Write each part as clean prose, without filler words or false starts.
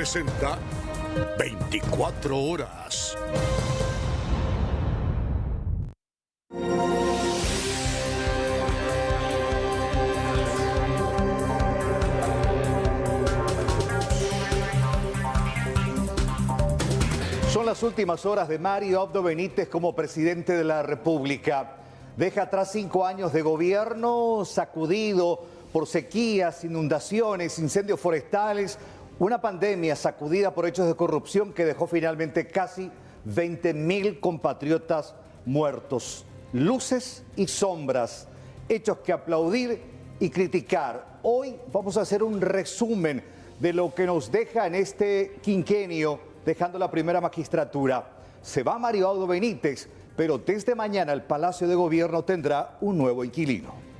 presenta 24 horas. Son las últimas horas de Mario Abdo Benítez como presidente de la República. Deja atrás 5 años de gobierno sacudido por sequías, inundaciones, incendios forestales, una pandemia sacudida por hechos de corrupción que dejó finalmente casi 20.000 compatriotas muertos. Luces y sombras, hechos que aplaudir y criticar. Hoy vamos a hacer un resumen de lo que nos deja en este quinquenio, dejando la primera magistratura. Se va Mario Abdo Benítez, pero desde mañana el Palacio de Gobierno tendrá un nuevo inquilino.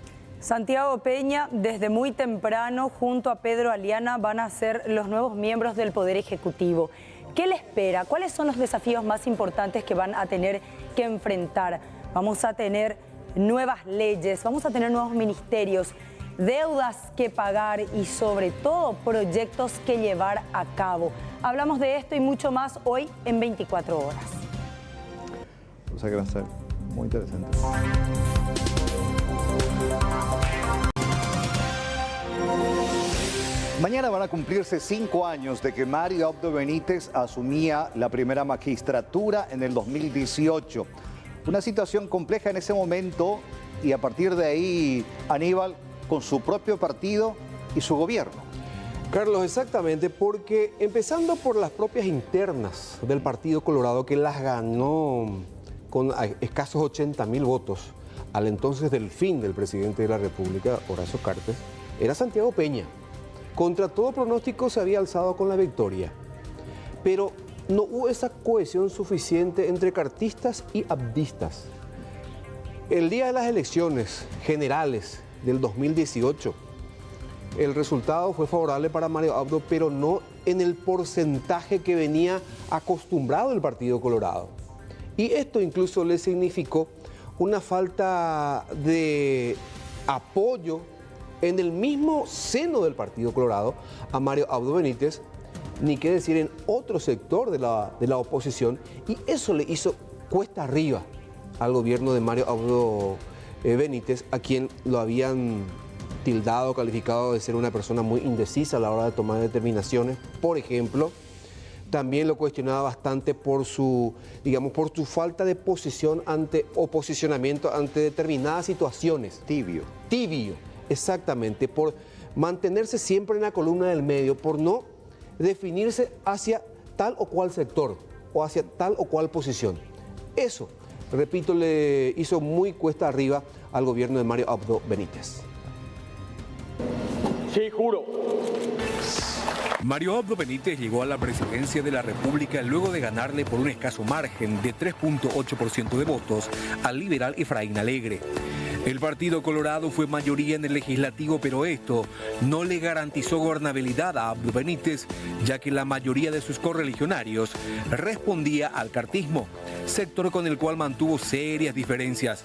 Santiago Peña, desde muy temprano, junto a Pedro Aliana, van a ser los nuevos miembros del Poder Ejecutivo. ¿Qué le espera? ¿Cuáles son los desafíos más importantes que van a tener que enfrentar? Vamos a tener nuevas leyes, vamos a tener nuevos ministerios, deudas que pagar y sobre todo proyectos que llevar a cabo. Hablamos de esto y mucho más hoy en 24 horas. O sea que va a ser muy interesante. Mañana van a cumplirse 5 años de que Mario Abdo Benítez asumía la primera magistratura en el 2018. Una situación compleja en ese momento y a partir de ahí, Aníbal, con su propio partido y su gobierno. Carlos, exactamente, porque empezando por las propias internas del Partido Colorado, que las ganó con escasos 80.000 votos al entonces delfín del presidente de la República, Horacio Cartes, era Santiago Peña. Contra todo pronóstico se había alzado con la victoria, pero no hubo esa cohesión suficiente entre cartistas y abdistas. El día de las elecciones generales del 2018, el resultado fue favorable para Mario Abdo, pero no en el porcentaje que venía acostumbrado el Partido Colorado. Y esto incluso le significó una falta de apoyo en el mismo seno del Partido Colorado a Mario Abdo Benítez, ni qué decir en otro sector de la oposición, y eso le hizo cuesta arriba al gobierno de Mario Abdo Benítez, a quien lo habían tildado, calificado de ser una persona muy indecisa a la hora de tomar determinaciones. Por ejemplo, también lo cuestionaba bastante por su falta de posición o posicionamiento ante determinadas situaciones. Tibio. Exactamente, por mantenerse siempre en la columna del medio, por no definirse hacia tal o cual sector o hacia tal o cual posición. Eso, repito, le hizo muy cuesta arriba al gobierno de Mario Abdo Benítez. Sí, juro. Mario Abdo Benítez llegó a la presidencia de la República luego de ganarle por un escaso margen de 3.8% de votos al liberal Efraín Alegre. El Partido Colorado fue mayoría en el legislativo, pero esto no le garantizó gobernabilidad a Abdo Benítez, ya que la mayoría de sus correligionarios respondía al cartismo, sector con el cual mantuvo serias diferencias.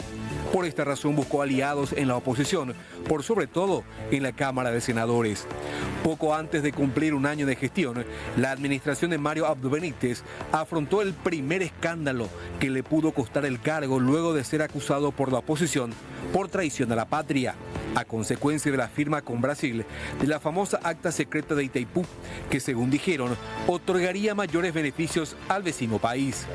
Por esta razón buscó aliados en la oposición, por sobre todo en la Cámara de Senadores. Poco antes de cumplir un año de gestión, la administración de Mario Abdo Benítez afrontó el primer escándalo que le pudo costar el cargo luego de ser acusado por la oposición por traición a la patria, a consecuencia de la firma con Brasil de la famosa acta secreta de Itaipú, que según dijeron, otorgaría mayores beneficios al vecino país.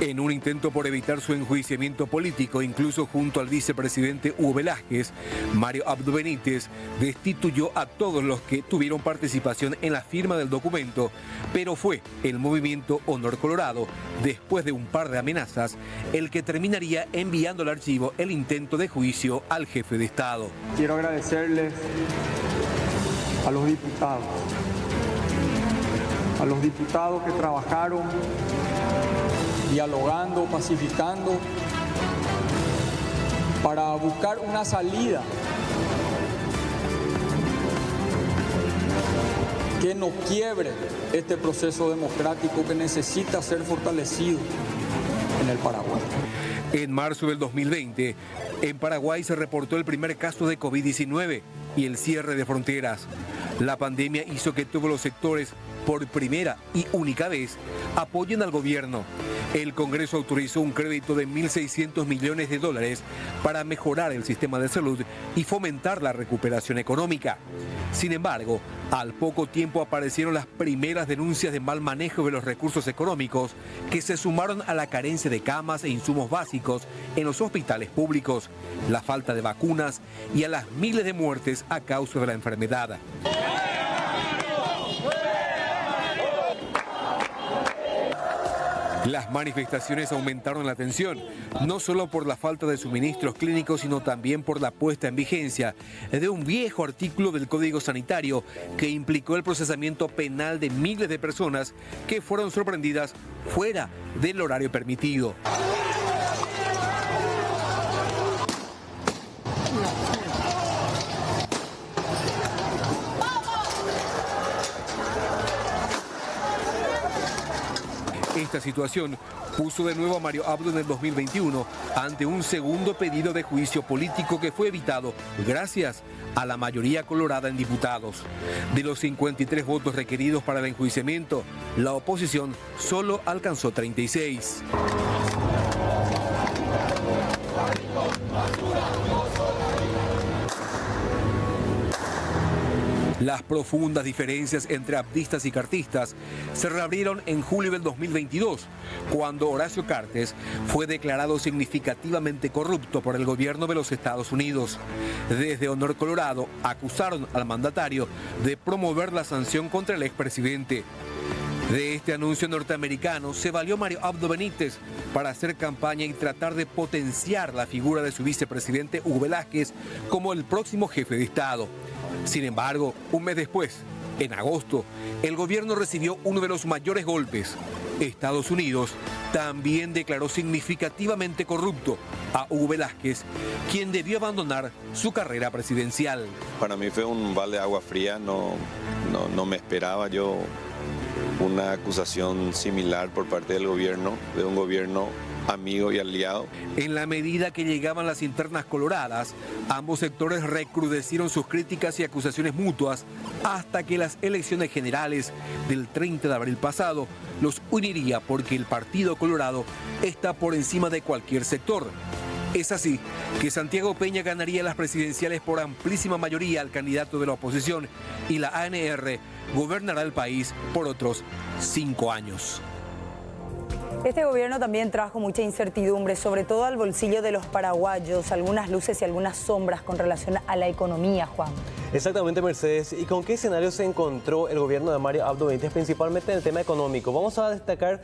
En un intento por evitar su enjuiciamiento político, incluso junto al vicepresidente Hugo Velázquez, Mario Abdo Benítez destituyó a todos los que tuvieron participación en la firma del documento, pero fue el movimiento Honor Colorado, después de un par de amenazas, el que terminaría enviando al archivo el intento de juicio al jefe de Estado. Quiero agradecerles a los diputados que trabajaron dialogando, pacificando, para buscar una salida que no quiebre este proceso democrático que necesita ser fortalecido en el Paraguay. En marzo del 2020, en Paraguay se reportó el primer caso de COVID-19 y el cierre de fronteras. La pandemia hizo que todos los sectores por primera y única vez, apoyen al gobierno. El Congreso autorizó un crédito de 1.600 millones de dólares para mejorar el sistema de salud y fomentar la recuperación económica. Sin embargo, al poco tiempo aparecieron las primeras denuncias de mal manejo de los recursos económicos que se sumaron a la carencia de camas e insumos básicos en los hospitales públicos, la falta de vacunas y a las miles de muertes a causa de la enfermedad. Las manifestaciones aumentaron la tensión, no solo por la falta de suministros clínicos, sino también por la puesta en vigencia de un viejo artículo del Código Sanitario que implicó el procesamiento penal de miles de personas que fueron sorprendidas fuera del horario permitido. Esta situación puso de nuevo a Mario Abdo en el 2021 ante un segundo pedido de juicio político que fue evitado gracias a la mayoría colorada en diputados. De los 53 votos requeridos para el enjuiciamiento, la oposición solo alcanzó 36. Las profundas diferencias entre abdistas y cartistas se reabrieron en julio del 2022, cuando Horacio Cartes fue declarado significativamente corrupto por el gobierno de los Estados Unidos. Desde Honor Colorado acusaron al mandatario de promover la sanción contra el expresidente. De este anuncio norteamericano se valió Mario Abdo Benítez para hacer campaña y tratar de potenciar la figura de su vicepresidente Hugo Velázquez como el próximo jefe de Estado. Sin embargo, un mes después, en agosto, el gobierno recibió uno de los mayores golpes. Estados Unidos también declaró significativamente corrupto a Hugo Velázquez, quien debió abandonar su carrera presidencial. Para mí fue un balde de agua fría, no me esperaba yo una acusación similar por parte del gobierno, de un gobierno amigo y aliado. En la medida que llegaban las internas coloradas, ambos sectores recrudecieron sus críticas y acusaciones mutuas hasta que las elecciones generales del 30 de abril pasado los uniría porque el Partido Colorado está por encima de cualquier sector. Es así que Santiago Peña ganaría las presidenciales por amplísima mayoría al candidato de la oposición y la ANR gobernará el país por otros 5 años. Este gobierno también trajo mucha incertidumbre, sobre todo al bolsillo de los paraguayos, algunas luces y algunas sombras con relación a la economía, Juan. Exactamente, Mercedes. ¿Y con qué escenario se encontró el gobierno de Mario Abdo Benítez, principalmente en el tema económico? Vamos a destacar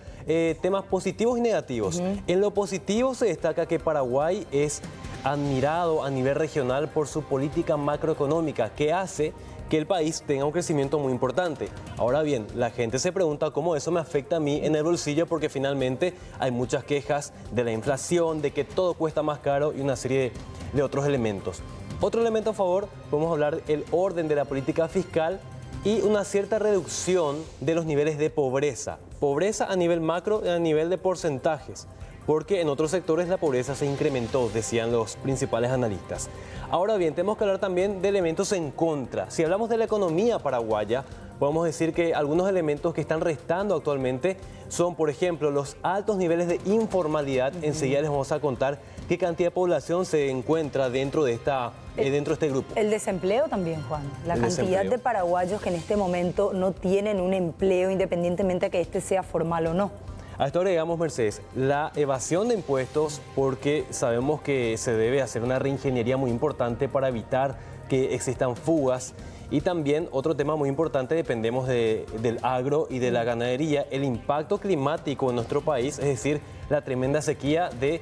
temas positivos y negativos. En lo positivo se destaca que Paraguay es admirado a nivel regional por su política macroeconómica, que hace que el país tenga un crecimiento muy importante. Ahora bien, la gente se pregunta cómo eso me afecta a mí en el bolsillo, porque finalmente hay muchas quejas de la inflación, de que todo cuesta más caro y una serie de otros elementos. Otro elemento a favor, podemos hablar del orden de la política fiscal y una cierta reducción de los niveles de pobreza. Pobreza a nivel macro y a nivel de porcentajes, porque en otros sectores la pobreza se incrementó, decían los principales analistas. Ahora bien, tenemos que hablar también de elementos en contra. Si hablamos de la economía paraguaya, podemos decir que algunos elementos que están restando actualmente son, por ejemplo, los altos niveles de informalidad. Enseguida les vamos a contar qué cantidad de población se encuentra dentro de este grupo. El desempleo también, Juan. La cantidad de paraguayos que en este momento no tienen un empleo, independientemente de que este sea formal o no. A esto agregamos, Mercedes, la evasión de impuestos, porque sabemos que se debe hacer una reingeniería muy importante para evitar que existan fugas. Y también otro tema muy importante, dependemos del agro y de la ganadería, el impacto climático en nuestro país, es decir, la tremenda sequía de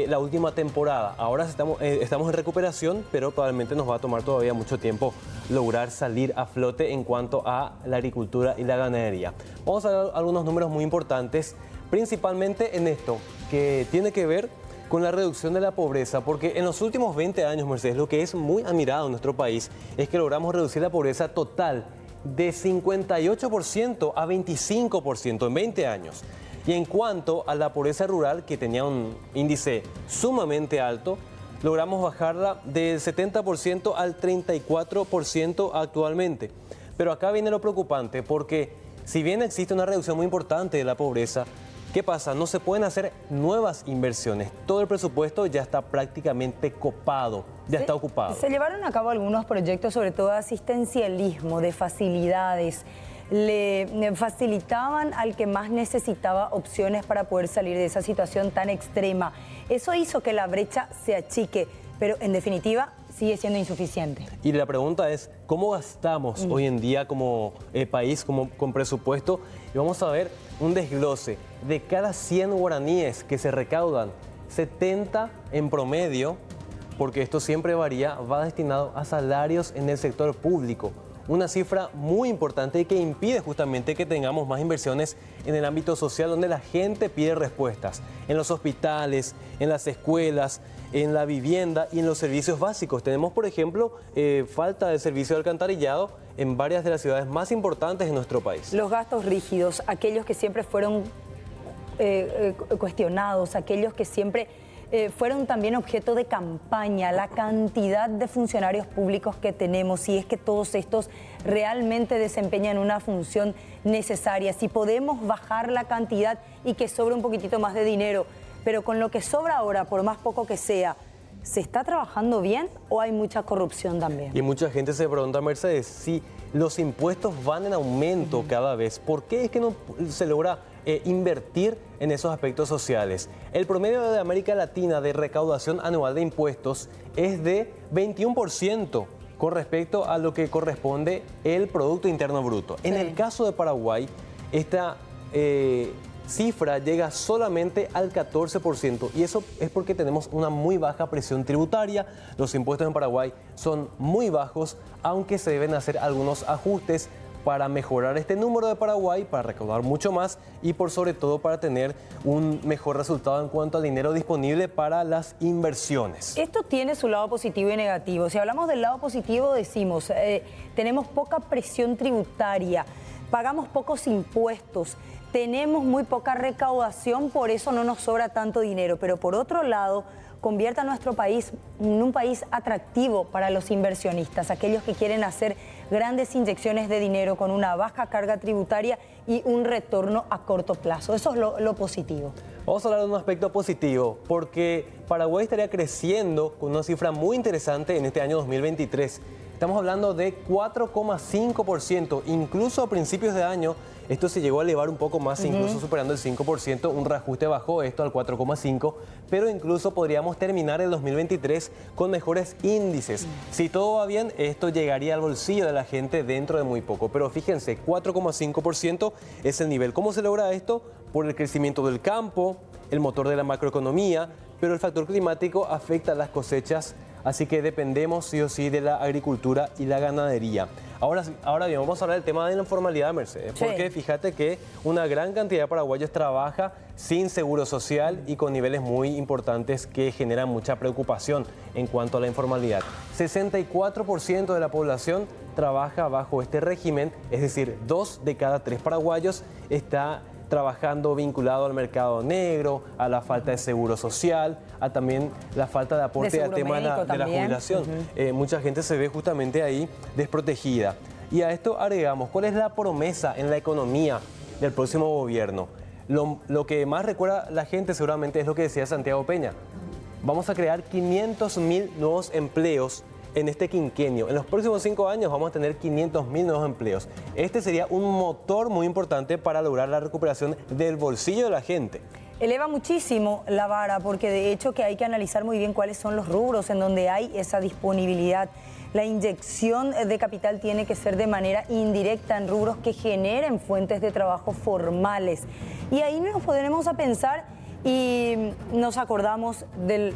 la última temporada. Ahora estamos en recuperación, pero probablemente nos va a tomar todavía mucho tiempo lograr salir a flote en cuanto a la agricultura y la ganadería. Vamos a ver algunos números muy importantes, principalmente en esto, que tiene que ver con la reducción de la pobreza, porque en los últimos 20 años, Mercedes, lo que es muy admirado en nuestro país es que logramos reducir la pobreza total de 58% a 25% en 20 años. Y en cuanto a la pobreza rural, que tenía un índice sumamente alto, logramos bajarla del 70% al 34% actualmente. Pero acá viene lo preocupante, porque Si bien existe una reducción muy importante de la pobreza, ¿qué pasa? No se pueden hacer nuevas inversiones. Todo el presupuesto ya está prácticamente copado, ya está ocupado. Se llevaron a cabo algunos proyectos, sobre todo de asistencialismo, de facilidades. Le facilitaban al que más necesitaba opciones para poder salir de esa situación tan extrema. Eso hizo que la brecha se achique, pero en definitiva sigue siendo insuficiente. Y la pregunta es, ¿cómo gastamos hoy en día como país, con presupuesto? Y vamos a ver un desglose. De cada 100 guaraníes que se recaudan, 70 en promedio, porque esto siempre varía, va destinado a salarios en el sector público. Una cifra muy importante y que impide justamente que tengamos más inversiones en el ámbito social, donde la gente pide respuestas. En los hospitales, en las escuelas, en la vivienda y en los servicios básicos. Tenemos, por ejemplo, falta de servicio de alcantarillado en varias de las ciudades más importantes de nuestro país. Los gastos rígidos, aquellos que siempre fueron cuestionados, aquellos que siempre fueron también objeto de campaña, la cantidad de funcionarios públicos que tenemos, si es que todos estos realmente desempeñan una función necesaria, si podemos bajar la cantidad y que sobre un poquitito más de dinero, pero con lo que sobra ahora, por más poco que sea, ¿se está trabajando bien o hay mucha corrupción también? Y mucha gente se pregunta, Mercedes, si los impuestos van en aumento cada vez, ¿por qué es que no se logra invertir en esos aspectos sociales? El promedio de América Latina de recaudación anual de impuestos es de 21% con respecto a lo que corresponde el Producto Interno Bruto. En el caso de Paraguay, esta cifra llega solamente al 14%, y eso es porque tenemos una muy baja presión tributaria. Los impuestos en Paraguay son muy bajos, aunque se deben hacer algunos ajustes para mejorar este número de Paraguay, para recaudar mucho más y por sobre todo para tener un mejor resultado en cuanto al dinero disponible para las inversiones. Esto tiene su lado positivo y negativo. Si hablamos del lado positivo, decimos, tenemos poca presión tributaria, pagamos pocos impuestos, tenemos muy poca recaudación, por eso no nos sobra tanto dinero. Pero por otro lado, convierte a nuestro país en un país atractivo para los inversionistas, aquellos que quieren hacer grandes inyecciones de dinero con una baja carga tributaria y un retorno a corto plazo. Eso es lo positivo. Vamos a hablar de un aspecto positivo, porque Paraguay estaría creciendo con una cifra muy interesante en este año 2023. Estamos hablando de 4,5%, incluso a principios de año esto se llegó a elevar un poco más, incluso superando el 5%, un reajuste bajó esto al 4,5%, pero incluso podríamos terminar el 2023 con mejores índices. Si todo va bien, esto llegaría al bolsillo de la gente dentro de muy poco, pero fíjense, 4,5% es el nivel. ¿Cómo se logra esto? Por el crecimiento del campo, el motor de la macroeconomía, pero el factor climático afecta a las cosechas, así que dependemos sí o sí de la agricultura y la ganadería. Ahora bien, vamos a hablar del tema de la informalidad, Mercedes, porque fíjate que una gran cantidad de paraguayos trabaja sin seguro social y con niveles muy importantes que generan mucha preocupación en cuanto a la informalidad. 64% de la población trabaja bajo este régimen, es decir, 2 de cada 3 paraguayos está trabajando vinculado al mercado negro, a la falta de seguro social, a también la falta de aporte al tema de la jubilación. Mucha gente se ve justamente ahí desprotegida. Y a esto agregamos, ¿cuál es la promesa en la economía del próximo gobierno? Lo que más recuerda la gente seguramente es lo que decía Santiago Peña. Vamos a crear 500.000 nuevos empleos en este quinquenio. En los próximos 5 años vamos a tener 500.000 nuevos empleos. Este sería un motor muy importante para lograr la recuperación del bolsillo de la gente. Eleva muchísimo la vara, porque de hecho que hay que analizar muy bien cuáles son los rubros en donde hay esa disponibilidad. La inyección de capital tiene que ser de manera indirecta en rubros que generen fuentes de trabajo formales. Y ahí nos podremos a pensar y nos acordamos del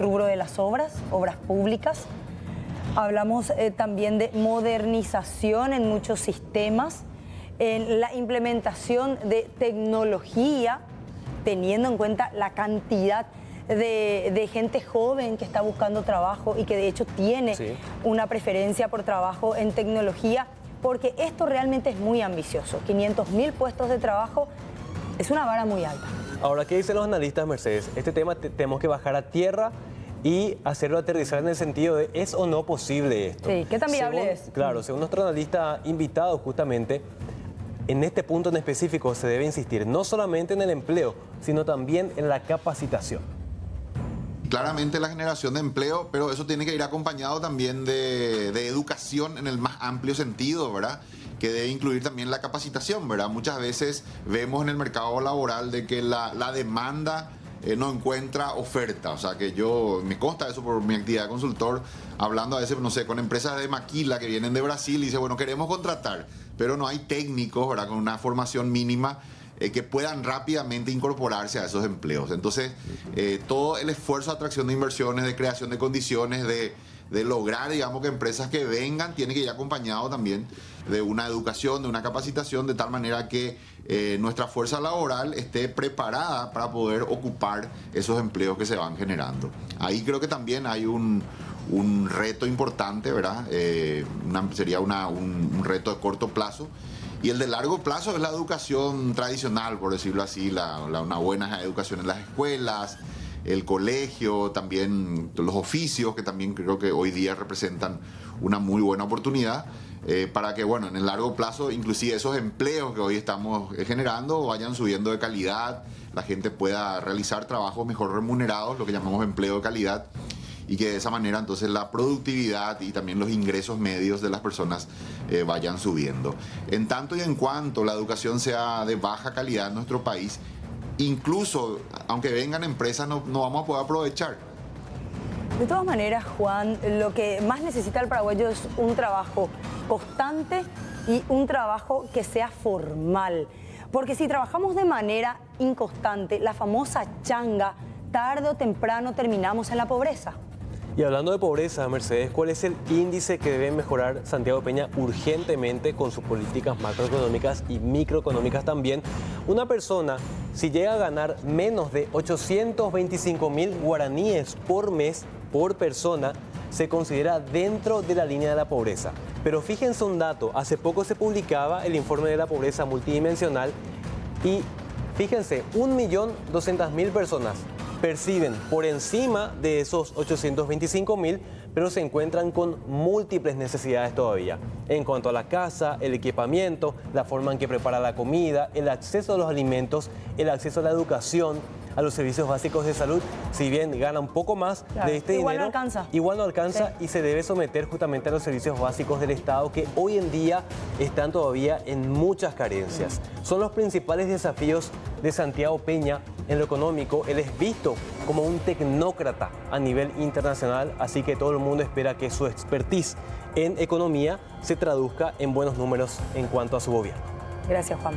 rubro de las obras públicas. Hablamos también de modernización en muchos sistemas, en la implementación de tecnología, teniendo en cuenta la cantidad de gente joven que está buscando trabajo y que de hecho tiene una preferencia por trabajo en tecnología, porque esto realmente es muy ambicioso. 500.000 puestos de trabajo es una vara muy alta. Ahora, ¿qué dicen los analistas, Mercedes? Este tema tenemos que bajar a tierra y hacerlo aterrizar en el sentido de ¿es o no posible esto? Sí, ¿qué tan viable es? Claro, según nuestro analista invitado justamente, en este punto en específico se debe insistir no solamente en el empleo, sino también en la capacitación. Claramente la generación de empleo, pero eso tiene que ir acompañado también de educación en el más amplio sentido, ¿verdad? Que debe incluir también la capacitación, ¿verdad? Muchas veces vemos en el mercado laboral de que la demanda no encuentra oferta. O sea, que me consta eso por mi actividad de consultor, hablando a veces, no sé, con empresas de maquila que vienen de Brasil y dice, bueno, queremos contratar, pero no hay técnicos, ¿verdad? Con una formación mínima que puedan rápidamente incorporarse a esos empleos. Entonces, todo el esfuerzo de atracción de inversiones, de creación de condiciones, de lograr, digamos, que empresas que vengan, tiene que ir acompañado también de una educación, de una capacitación, de tal manera que nuestra fuerza laboral esté preparada para poder ocupar esos empleos que se van generando. Ahí creo que también hay un reto importante, ¿verdad? Sería un reto de corto plazo. Y el de largo plazo es la educación tradicional, por decirlo así, una buena educación en las escuelas, el colegio, también los oficios, que también creo que hoy día representan una muy buena oportunidad para que, bueno, en el largo plazo, inclusive esos empleos que hoy estamos generando vayan subiendo de calidad, la gente pueda realizar trabajos mejor remunerados, lo que llamamos empleo de calidad, y que de esa manera entonces la productividad y también los ingresos medios de las personas vayan subiendo. En tanto y en cuanto la educación sea de baja calidad en nuestro país, incluso aunque vengan empresas no vamos a poder aprovechar. De todas maneras, Juan, lo que más necesita el paraguayo es un trabajo constante y un trabajo que sea formal. Porque si trabajamos de manera inconstante, la famosa changa, tarde o temprano terminamos en la pobreza. Y hablando de pobreza, Mercedes, ¿cuál es el índice que debe mejorar Santiago Peña urgentemente con sus políticas macroeconómicas y microeconómicas también? Una persona, si llega a ganar menos de 825.000 guaraníes por mes por persona, se considera dentro de la línea de la pobreza. Pero fíjense un dato, hace poco se publicaba el informe de la pobreza multidimensional y fíjense, 1.200.000 personas perciben por encima de esos 825.000, pero se encuentran con múltiples necesidades todavía. En cuanto a la casa, el equipamiento, la forma en que prepara la comida, el acceso a los alimentos, el acceso a la educación, a los servicios básicos de salud, si bien gana un poco más de este igual dinero, igual no alcanza sí. Y se debe someter justamente a los servicios básicos del Estado que hoy en día están todavía en muchas carencias. Son los principales desafíos de Santiago Peña en lo económico. Él es visto como un tecnócrata a nivel internacional, así que todo el mundo espera que su expertise en economía se traduzca en buenos números en cuanto a su gobierno. Gracias, Juan.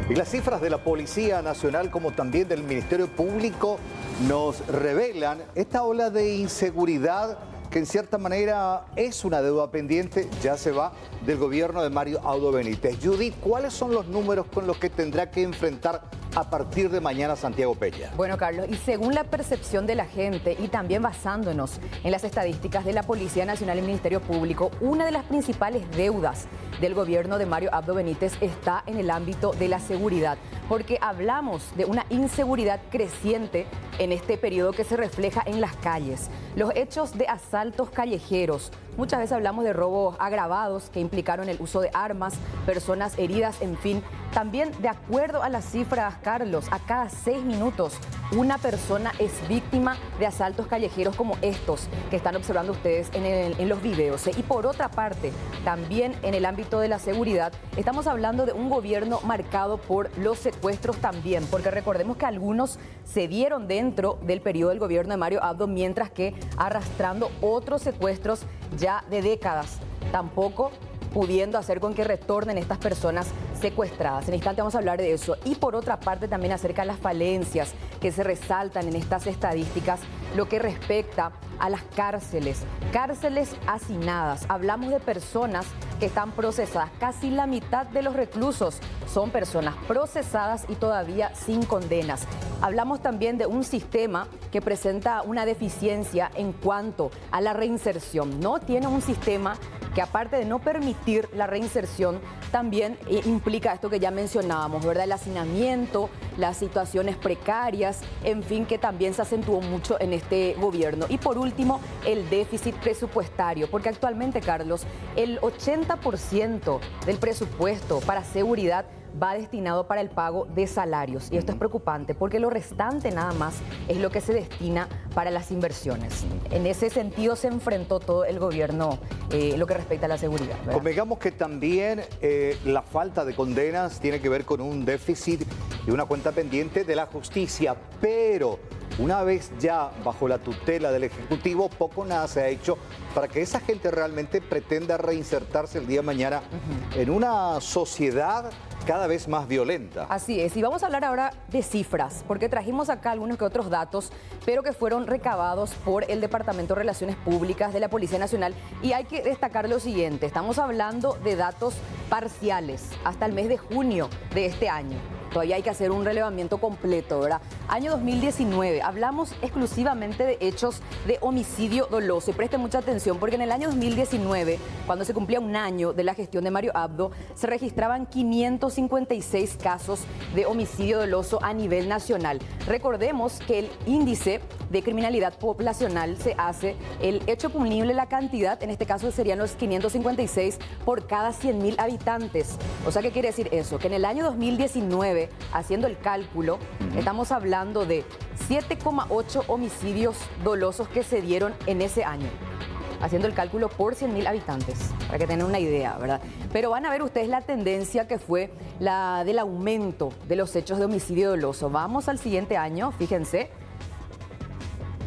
Y las cifras de la Policía Nacional como también del Ministerio Público nos revelan esta ola de inseguridad que en cierta manera es una deuda pendiente, ya se va, del gobierno de Mario Abdo Benítez. Judith, ¿cuáles son los números con los que tendrá que enfrentar a partir de mañana Santiago Peña? Bueno, Carlos, y según la percepción de la gente y también basándonos en las estadísticas de la Policía Nacional y Ministerio Público, una de las principales deudas del gobierno de Mario Abdo Benítez está en el ámbito de la seguridad, porque hablamos de una inseguridad creciente en este periodo que se refleja en las calles. Los hechos de asaltos callejeros, muchas veces hablamos de robos agravados que implicaron el uso de armas, personas heridas, en fin. También, de acuerdo a las cifras, Carlos, a cada 6 minutos una persona es víctima de asaltos callejeros como estos que están observando ustedes en los videos. Y por otra parte, también en el ámbito de la seguridad, estamos hablando de un gobierno marcado por los secuestros también, porque recordemos que algunos se dieron dentro del periodo del gobierno de Mario Abdo, mientras que arrastrando otros secuestros ya de décadas, tampoco pudiendo hacer con que retornen estas personas secuestradas. En instante vamos a hablar de eso. Y por otra parte también acerca de las falencias que se resaltan en estas estadísticas, lo que respecta a las cárceles hacinadas. Hablamos de personas que están procesadas. Casi la mitad de los reclusos son personas procesadas y todavía sin condenas. Hablamos también de un sistema que presenta una deficiencia en cuanto a la reinserción. No tiene un sistema que, aparte de no permitir la reinserción, también implica esto que ya mencionábamos, ¿verdad? El hacinamiento, las situaciones precarias, en fin, que también se acentuó mucho en este gobierno. Y por último, el déficit presupuestario, porque actualmente, Carlos, el 80% 80% del presupuesto para seguridad va destinado para el pago de salarios. Y esto es preocupante porque lo restante nada más es lo que se destina para las inversiones. En ese sentido se enfrentó todo el gobierno lo que respecta a la seguridad, ¿verdad? Convengamos que también la falta de condenas tiene que ver con un déficit y una cuenta pendiente de la justicia, pero una vez ya bajo la tutela del Ejecutivo, poco o nada se ha hecho para que esa gente realmente pretenda reinsertarse el día de mañana en una sociedad cada vez más violenta. Así es, y vamos a hablar ahora de cifras, porque trajimos acá algunos que otros datos, pero que fueron recabados por el Departamento de Relaciones Públicas de la Policía Nacional. Y hay que destacar lo siguiente, estamos hablando de datos parciales hasta el mes de junio de este año. Todavía hay que hacer un relevamiento completo, ¿verdad? Año 2019, hablamos exclusivamente de hechos de homicidio doloso. Y preste mucha atención porque en el año 2019, cuando se cumplía un año de la gestión de Mario Abdo, se registraban 556 casos de homicidio doloso a nivel nacional. Recordemos que el índice de criminalidad poblacional se hace el hecho punible, la cantidad, en este caso serían los 556 por cada 100.000 habitantes. O sea, ¿qué quiere decir eso? Que en el año 2019, haciendo el cálculo, estamos hablando de 7,8 homicidios dolosos que se dieron en ese año. Haciendo el cálculo por 100.000 habitantes, para que tengan una idea, ¿verdad? Pero van a ver ustedes la tendencia que fue la del aumento de los hechos de homicidio doloso. Vamos al siguiente año, fíjense.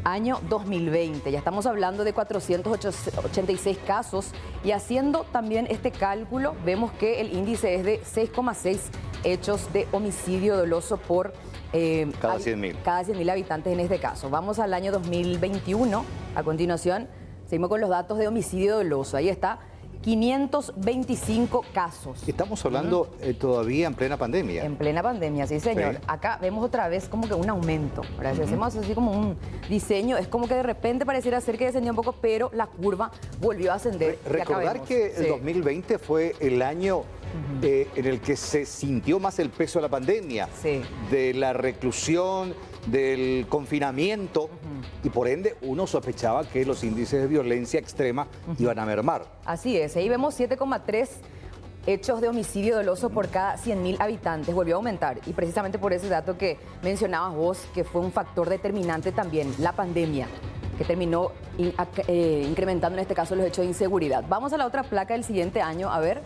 Año 2020, ya estamos hablando de 486 casos y haciendo también este cálculo vemos que el índice es de 6,6 hechos de homicidio doloso por cada 100.000. Cada 100.000 habitantes en este caso. Vamos al año 2021, a continuación seguimos con los datos de homicidio doloso, ahí está. 525 casos. Estamos hablando todavía en plena pandemia. En plena pandemia, sí señor. Sí. Acá vemos otra vez como que un aumento. ¿Verdad? Si hacemos así como un diseño, es como que de repente pareciera ser que descendió un poco, pero la curva volvió a ascender. Recordar que el 2020 fue el año en el que se sintió más el peso de la pandemia, de la reclusión, del confinamiento, y por ende uno sospechaba que los índices de violencia extrema iban a mermar. Así es, ahí vemos 7,3 hechos de homicidio doloso por cada 100.000 habitantes, volvió a aumentar, y precisamente por ese dato que mencionabas vos, que fue un factor determinante también, la pandemia, que terminó incrementando en este caso los hechos de inseguridad. Vamos a la otra placa del siguiente año, a ver.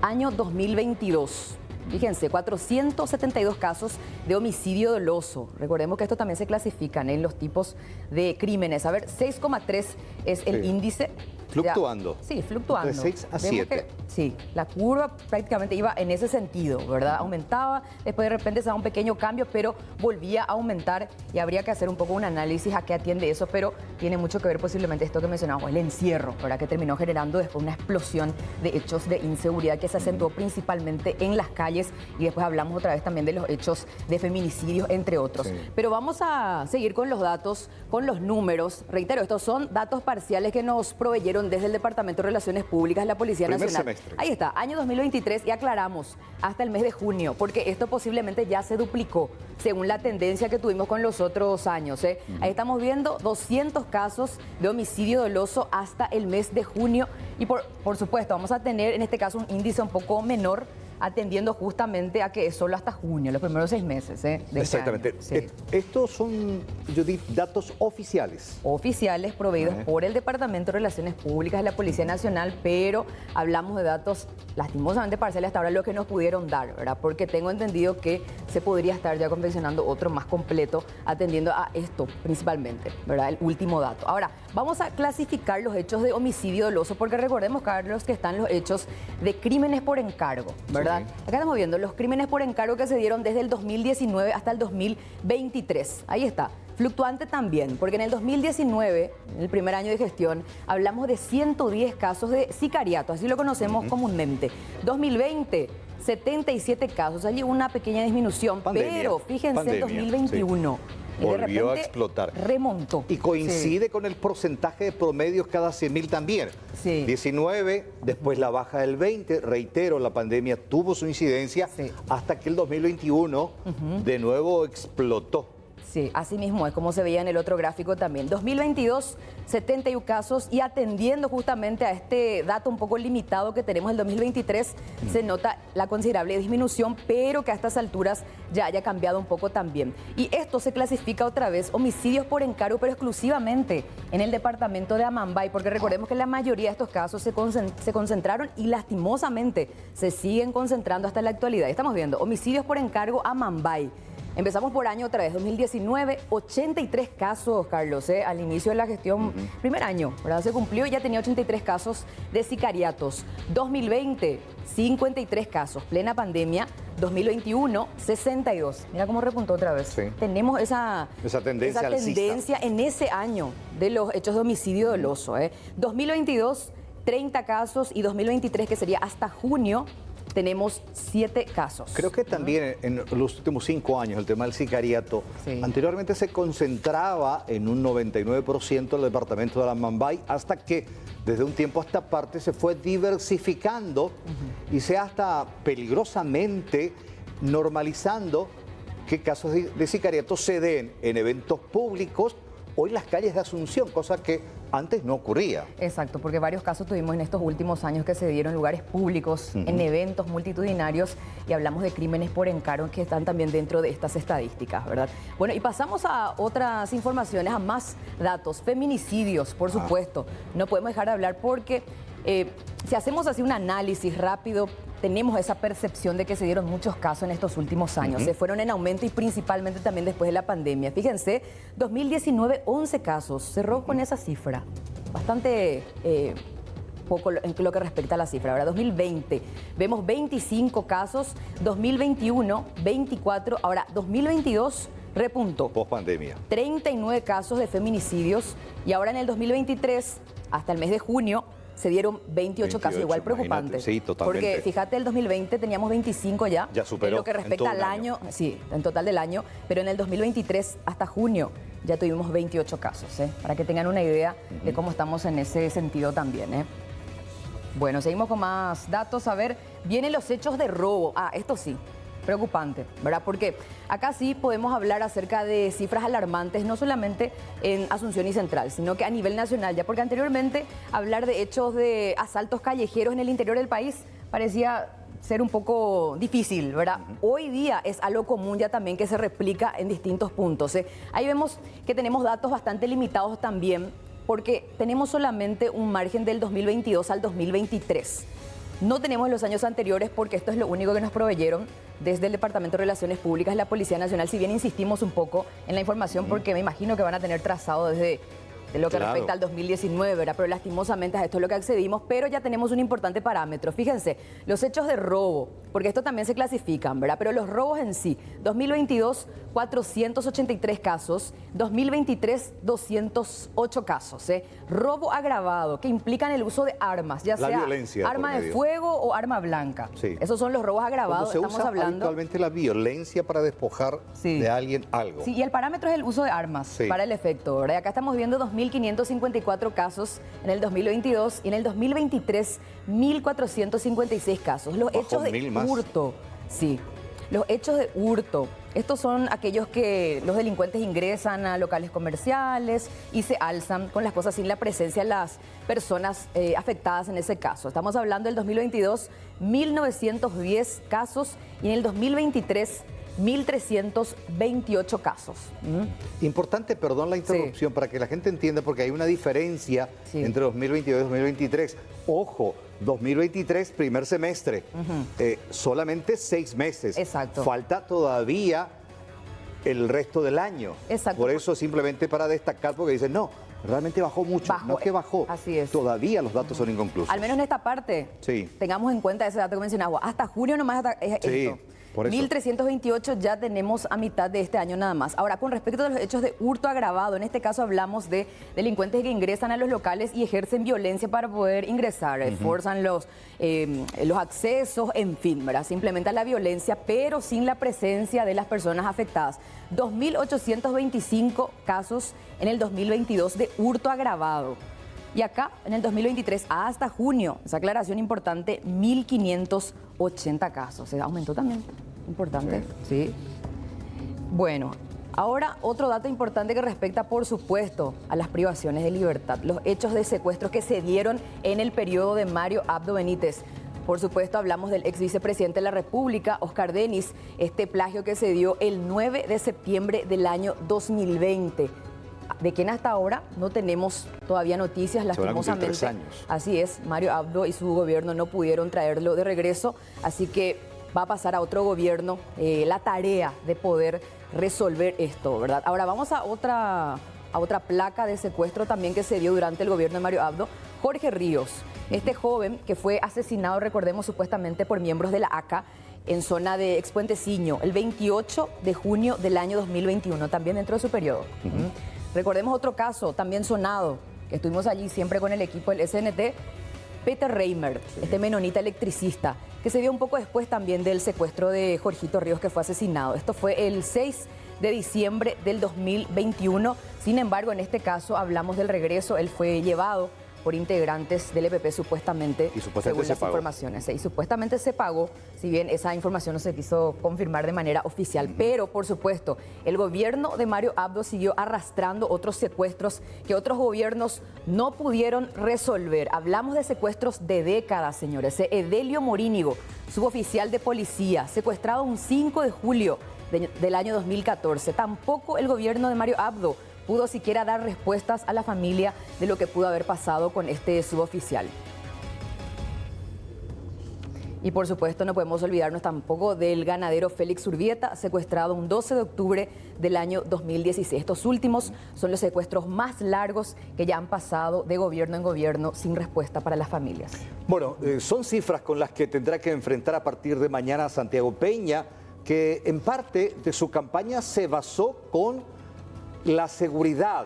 Año 2022. Fíjense, 472 casos de homicidio doloso. Recordemos que esto también se clasifica en los tipos de crímenes. A ver, 6,3 es el índice. Fluctuando. Sí, fluctuando. De 6 a 7. Sí, la curva prácticamente iba en ese sentido, ¿verdad? Aumentaba, después de repente se daba un pequeño cambio, pero volvía a aumentar y habría que hacer un poco un análisis a qué atiende eso, pero tiene mucho que ver posiblemente esto que mencionábamos, el encierro, ¿verdad? Que terminó generando después una explosión de hechos de inseguridad que se acentuó principalmente en las calles, y después hablamos otra vez también de los hechos de feminicidios, entre otros. Sí. Pero vamos a seguir con los datos, con los números. Reitero, estos son datos parciales que nos proveyeron desde el Departamento de Relaciones Públicas de la Policía Nacional. Semestre. Ahí está, año 2023, y aclaramos, hasta el mes de junio, porque esto posiblemente ya se duplicó, según la tendencia que tuvimos con los otros años. Ahí estamos viendo 200 casos de homicidio doloso hasta el mes de junio, y por supuesto vamos a tener en este caso un índice un poco menor, atendiendo justamente a que es solo hasta junio, los primeros 6 meses. Exactamente. Sí. Estos son, yo digo, datos oficiales. Oficiales proveídos por el Departamento de Relaciones Públicas de la Policía Nacional, pero hablamos de datos lastimosamente parciales hasta ahora, lo que nos pudieron dar, ¿verdad? Porque tengo entendido que se podría estar ya confeccionando otro más completo, atendiendo a esto principalmente, ¿verdad? El último dato. Ahora, vamos a clasificar los hechos de homicidio doloso, porque recordemos, Carlos, que están los hechos de crímenes por encargo, ¿verdad? Acá estamos viendo los crímenes por encargo que se dieron desde el 2019 hasta el 2023. Ahí está. Fluctuante también, porque en el 2019, en el primer año de gestión, hablamos de 110 casos de sicariato, así lo conocemos comúnmente. 2020, 77 casos, allí una pequeña disminución, pero fíjense en 2021. Sí. Volvió a explotar. Remontó. Y coincide con el porcentaje de promedios cada 100.000 también. 19, después la baja del 20, reitero, la pandemia tuvo su incidencia hasta que el 2021 de nuevo explotó. Sí, así mismo es como se veía en el otro gráfico también. 2022, 71 casos y atendiendo justamente a este dato un poco limitado que tenemos el 2023, se nota la considerable disminución, pero que a estas alturas ya haya cambiado un poco también. Y esto se clasifica otra vez, homicidios por encargo, pero exclusivamente en el departamento de Amambay, porque recordemos que la mayoría de estos casos se concentraron y lastimosamente se siguen concentrando hasta la actualidad. Estamos viendo homicidios por encargo Amambay. Empezamos por año otra vez, 2019, 83 casos, Carlos, al inicio de la gestión, primer año, ¿verdad? Se cumplió y ya tenía 83 casos de sicariatos. 2020, 53 casos, plena pandemia. 2021, 62. Mira cómo repuntó otra vez. Sí. Tenemos esa tendencia en ese año de los hechos de homicidio doloso. 2022, 30 casos y 2023, que sería hasta junio, tenemos 7 casos. Creo que también en los últimos 5 años el tema del sicariato, anteriormente se concentraba en un 99% el departamento de Amambay, hasta que desde un tiempo a esta parte se fue diversificando y se hasta peligrosamente normalizando que casos de sicariato se den en eventos públicos o en las calles de Asunción, cosa que antes no ocurría. Exacto, porque varios casos tuvimos en estos últimos años que se dieron en lugares públicos, en eventos multitudinarios, y hablamos de crímenes por encargo que están también dentro de estas estadísticas, ¿verdad? Bueno, y pasamos a otras informaciones, a más datos. Feminicidios, por supuesto. No podemos dejar de hablar porque si hacemos así un análisis rápido, tenemos esa percepción de que se dieron muchos casos en estos últimos años. Se fueron en aumento y principalmente también después de la pandemia. Fíjense, 2019, 11 casos. Cerró con esa cifra. Bastante poco en lo que respecta a la cifra. Ahora, 2020, vemos 25 casos. 2021, 24. Ahora, 2022, repuntó. Post pandemia. 39 casos de feminicidios. Y ahora en el 2023, hasta el mes de junio, se dieron 28 casos, igual preocupantes. Sí, totalmente. Porque fíjate, el 2020 teníamos 25 ya. Ya superó. En lo que respecta al año, sí, en total del año. Pero en el 2023, hasta junio, ya tuvimos 28 casos, para que tengan una idea de cómo estamos en ese sentido también. Bueno, seguimos con más datos. A ver, vienen los hechos de robo. Esto sí, preocupante, ¿verdad? Porque acá sí podemos hablar acerca de cifras alarmantes, no solamente en Asunción y Central, sino que a nivel nacional ya, porque anteriormente hablar de hechos de asaltos callejeros en el interior del país parecía ser un poco difícil, ¿verdad? Hoy día es algo común ya también que se replica en distintos puntos. Ahí vemos que tenemos datos bastante limitados también, porque tenemos solamente un margen del 2022 al 2023. No tenemos los años anteriores porque esto es lo único que nos proveyeron desde el Departamento de Relaciones Públicas, la Policía Nacional, si bien insistimos un poco en la información porque me imagino que van a tener trazado desde lo que respecta al 2019, ¿verdad? Pero lastimosamente a esto es lo que accedimos, pero ya tenemos un importante parámetro. Fíjense, los hechos de robo, porque esto también se clasifican, ¿verdad? Pero los robos en sí, 2022, 483 casos, 2023, 208 casos, Robo agravado, que implican el uso de armas, ya sea arma de fuego o arma blanca. Sí. Esos son los robos agravados, estamos hablando. Actualmente la violencia para despojar de alguien algo. Sí, y el parámetro es el uso de armas para el efecto, ¿verdad? Acá estamos viendo 2.554 casos en el 2022 y en el 2023 1.456 casos. Los hechos de hurto, los hechos de hurto. Estos son aquellos que los delincuentes ingresan a locales comerciales y se alzan con las cosas sin la presencia de las personas afectadas en ese caso. Estamos hablando del 2022, 1.910 casos y en el 2023, 1.328 casos. Importante, perdón la interrupción, para que la gente entienda, porque hay una diferencia entre 2022 y 2023. Ojo, 2023, primer semestre, solamente 6 meses. Exacto. Falta todavía el resto del año. Exacto. Por eso, simplemente para destacar, porque dicen, no, realmente bajó mucho. No es que bajó. Así es. Todavía los datos son inconclusos. Al menos en esta parte, tengamos en cuenta ese dato que mencionaba. Hasta junio nomás es esto. 1.328 ya tenemos a mitad de este año nada más. Ahora, con respecto a los hechos de hurto agravado, en este caso hablamos de delincuentes que ingresan a los locales y ejercen violencia para poder ingresar, forzan los accesos, en fin, ¿verdad? Se implementa la violencia, pero sin la presencia de las personas afectadas. 2.825 casos en el 2022 de hurto agravado. Y acá, en el 2023, hasta junio, esa aclaración importante, 1.580 casos. Se aumentó también. Importante, sí. Bueno, Ahora, otro dato importante que respecta, por supuesto, a las privaciones de libertad, los hechos de secuestro que se dieron en el periodo de Mario Abdo Benítez. Por supuesto, hablamos del ex vicepresidente de la República, Oscar Denis, este plagio que se dio el 9 de septiembre del año 2020. De quien hasta ahora no tenemos todavía noticias, lastimosamente. 3 años. Así es, Mario Abdo y su gobierno no pudieron traerlo de regreso, así que va a pasar a otro gobierno la tarea de poder resolver esto, ¿verdad? Ahora vamos a otra placa de secuestro también que se dio durante el gobierno de Mario Abdo. Jorge Ríos, este joven que fue asesinado, recordemos, supuestamente por miembros de la ACA en zona de Expuenteciño el 28 de junio del año 2021, también dentro de su periodo. Recordemos otro caso también sonado, que estuvimos allí siempre con el equipo del SNT, Peter Reimer, este menonita electricista, que se dio un poco después también del secuestro de Jorgito Ríos, que fue asesinado. Esto fue el 6 de diciembre del 2021. Sin embargo, en este caso hablamos del regreso. Él fue llevado por integrantes del EPP supuestamente, y supuestamente según se las pagó. Informaciones. Y supuestamente se pagó, si bien esa información no se quiso confirmar de manera oficial. Pero, por supuesto, el gobierno de Mario Abdo siguió arrastrando otros secuestros que otros gobiernos no pudieron resolver. Hablamos de secuestros de décadas, señores. Edelio Morínigo, suboficial de policía, secuestrado un 5 de julio del año 2014. Tampoco el gobierno de Mario Abdo pudo siquiera dar respuestas a la familia de lo que pudo haber pasado con este suboficial. Y por supuesto no podemos olvidarnos tampoco del ganadero Félix Urbieta, secuestrado un 12 de octubre del año 2016. Estos últimos son los secuestros más largos que ya han pasado de gobierno en gobierno sin respuesta para las familias. Bueno, son cifras con las que tendrá que enfrentar a partir de mañana Santiago Peña, que en parte de su campaña se basó con la seguridad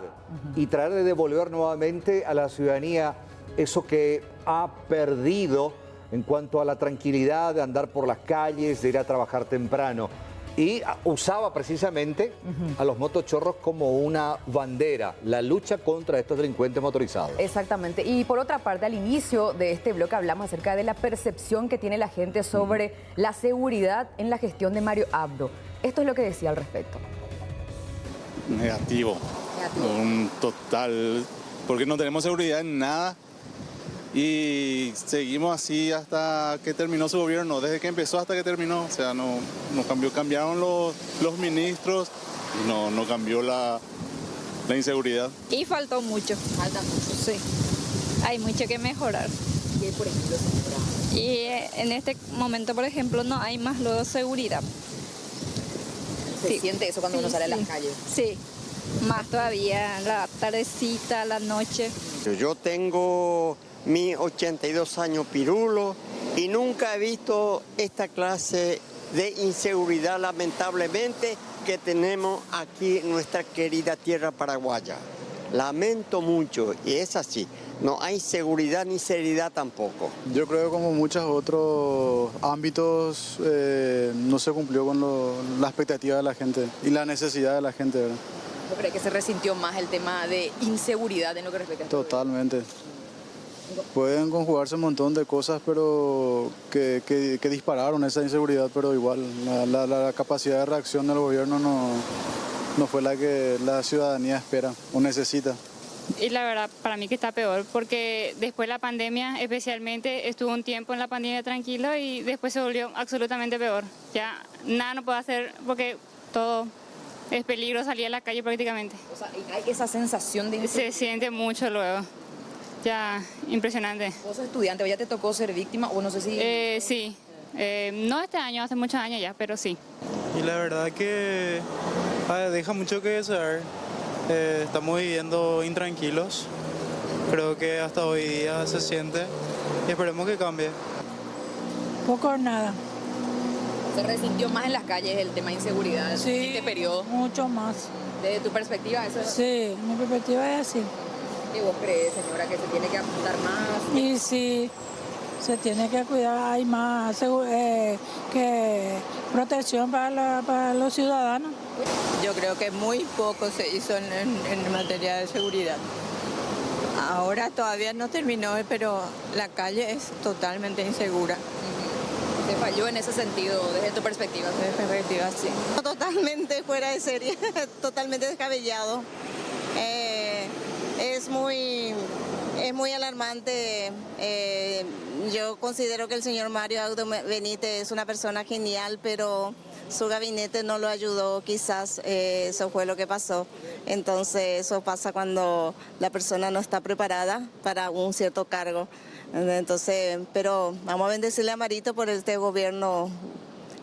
y tratar de devolver nuevamente a la ciudadanía eso que ha perdido en cuanto a la tranquilidad de andar por las calles, de ir a trabajar temprano. Y usaba precisamente a los motochorros como una bandera, la lucha contra estos delincuentes motorizados. Exactamente. Y por otra parte, al inicio de este bloque hablamos acerca de la percepción que tiene la gente sobre la seguridad en la gestión de Mario Abdo. Esto es lo que decía al respecto. Negativo. Un total, porque no tenemos seguridad en nada y seguimos así hasta que terminó su gobierno, desde que empezó hasta que terminó, o sea, no cambiaron los ministros, no cambió la inseguridad. Y faltó mucho. Falta mucho. Sí, hay mucho que mejorar. ¿Qué, por ejemplo, se mejora? Y en este momento, por ejemplo, no hay más luego seguridad. ¿Se siente eso cuando uno sale a las calles? Sí, más todavía, la tardecita, la noche. Yo tengo mis 82 años pirulo y nunca he visto esta clase de inseguridad, lamentablemente, que tenemos aquí en nuestra querida tierra paraguaya. Lamento mucho, y es así. No hay seguridad ni seriedad tampoco. Yo creo que como muchos otros ámbitos no se cumplió con la expectativa de la gente y la necesidad de la gente, ¿verdad? ¿No cree que se resintió más el tema de inseguridad en lo que respecta a esto? Totalmente. Pueden conjugarse un montón de cosas, pero que dispararon esa inseguridad, pero igual la capacidad de reacción del gobierno no fue la que la ciudadanía espera o necesita. Y la verdad, para mí que está peor, porque después de la pandemia, especialmente, estuvo un tiempo en la pandemia tranquilo y después se volvió absolutamente peor. Ya nada no puedo hacer porque todo es peligro, salir a la calle prácticamente. O sea, hay esa sensación de inseguridad. Se siente mucho luego. Ya, impresionante. ¿Vos sos estudiante o ya te tocó ser víctima o no sé si...? Sí, no este año, hace muchos años ya, pero sí. Y la verdad que deja mucho que desear. Estamos viviendo intranquilos. Creo que hasta hoy día se siente y esperemos que cambie. Poco o nada. ¿Se resintió más en las calles el tema de inseguridad en este periodo? Mucho más. ¿Desde tu perspectiva eso? Sí, mi perspectiva es así. ¿Qué vos crees, señora, que se tiene que apuntar más? Y sí, se tiene que cuidar, hay más que protección para los ciudadanos. Yo creo que muy poco se hizo en materia de seguridad. Ahora todavía no terminó, pero la calle es totalmente insegura. se falló en ese sentido, desde tu perspectiva. Desde mi perspectiva, sí. Totalmente fuera de serie, totalmente descabellado. Es muy alarmante. Yo considero que el señor Mario Abdo Benítez es una persona genial, pero su gabinete no lo ayudó, quizás eso fue lo que pasó. Entonces eso pasa cuando la persona no está preparada para un cierto cargo. Entonces, pero vamos a bendecirle a Marito por este gobierno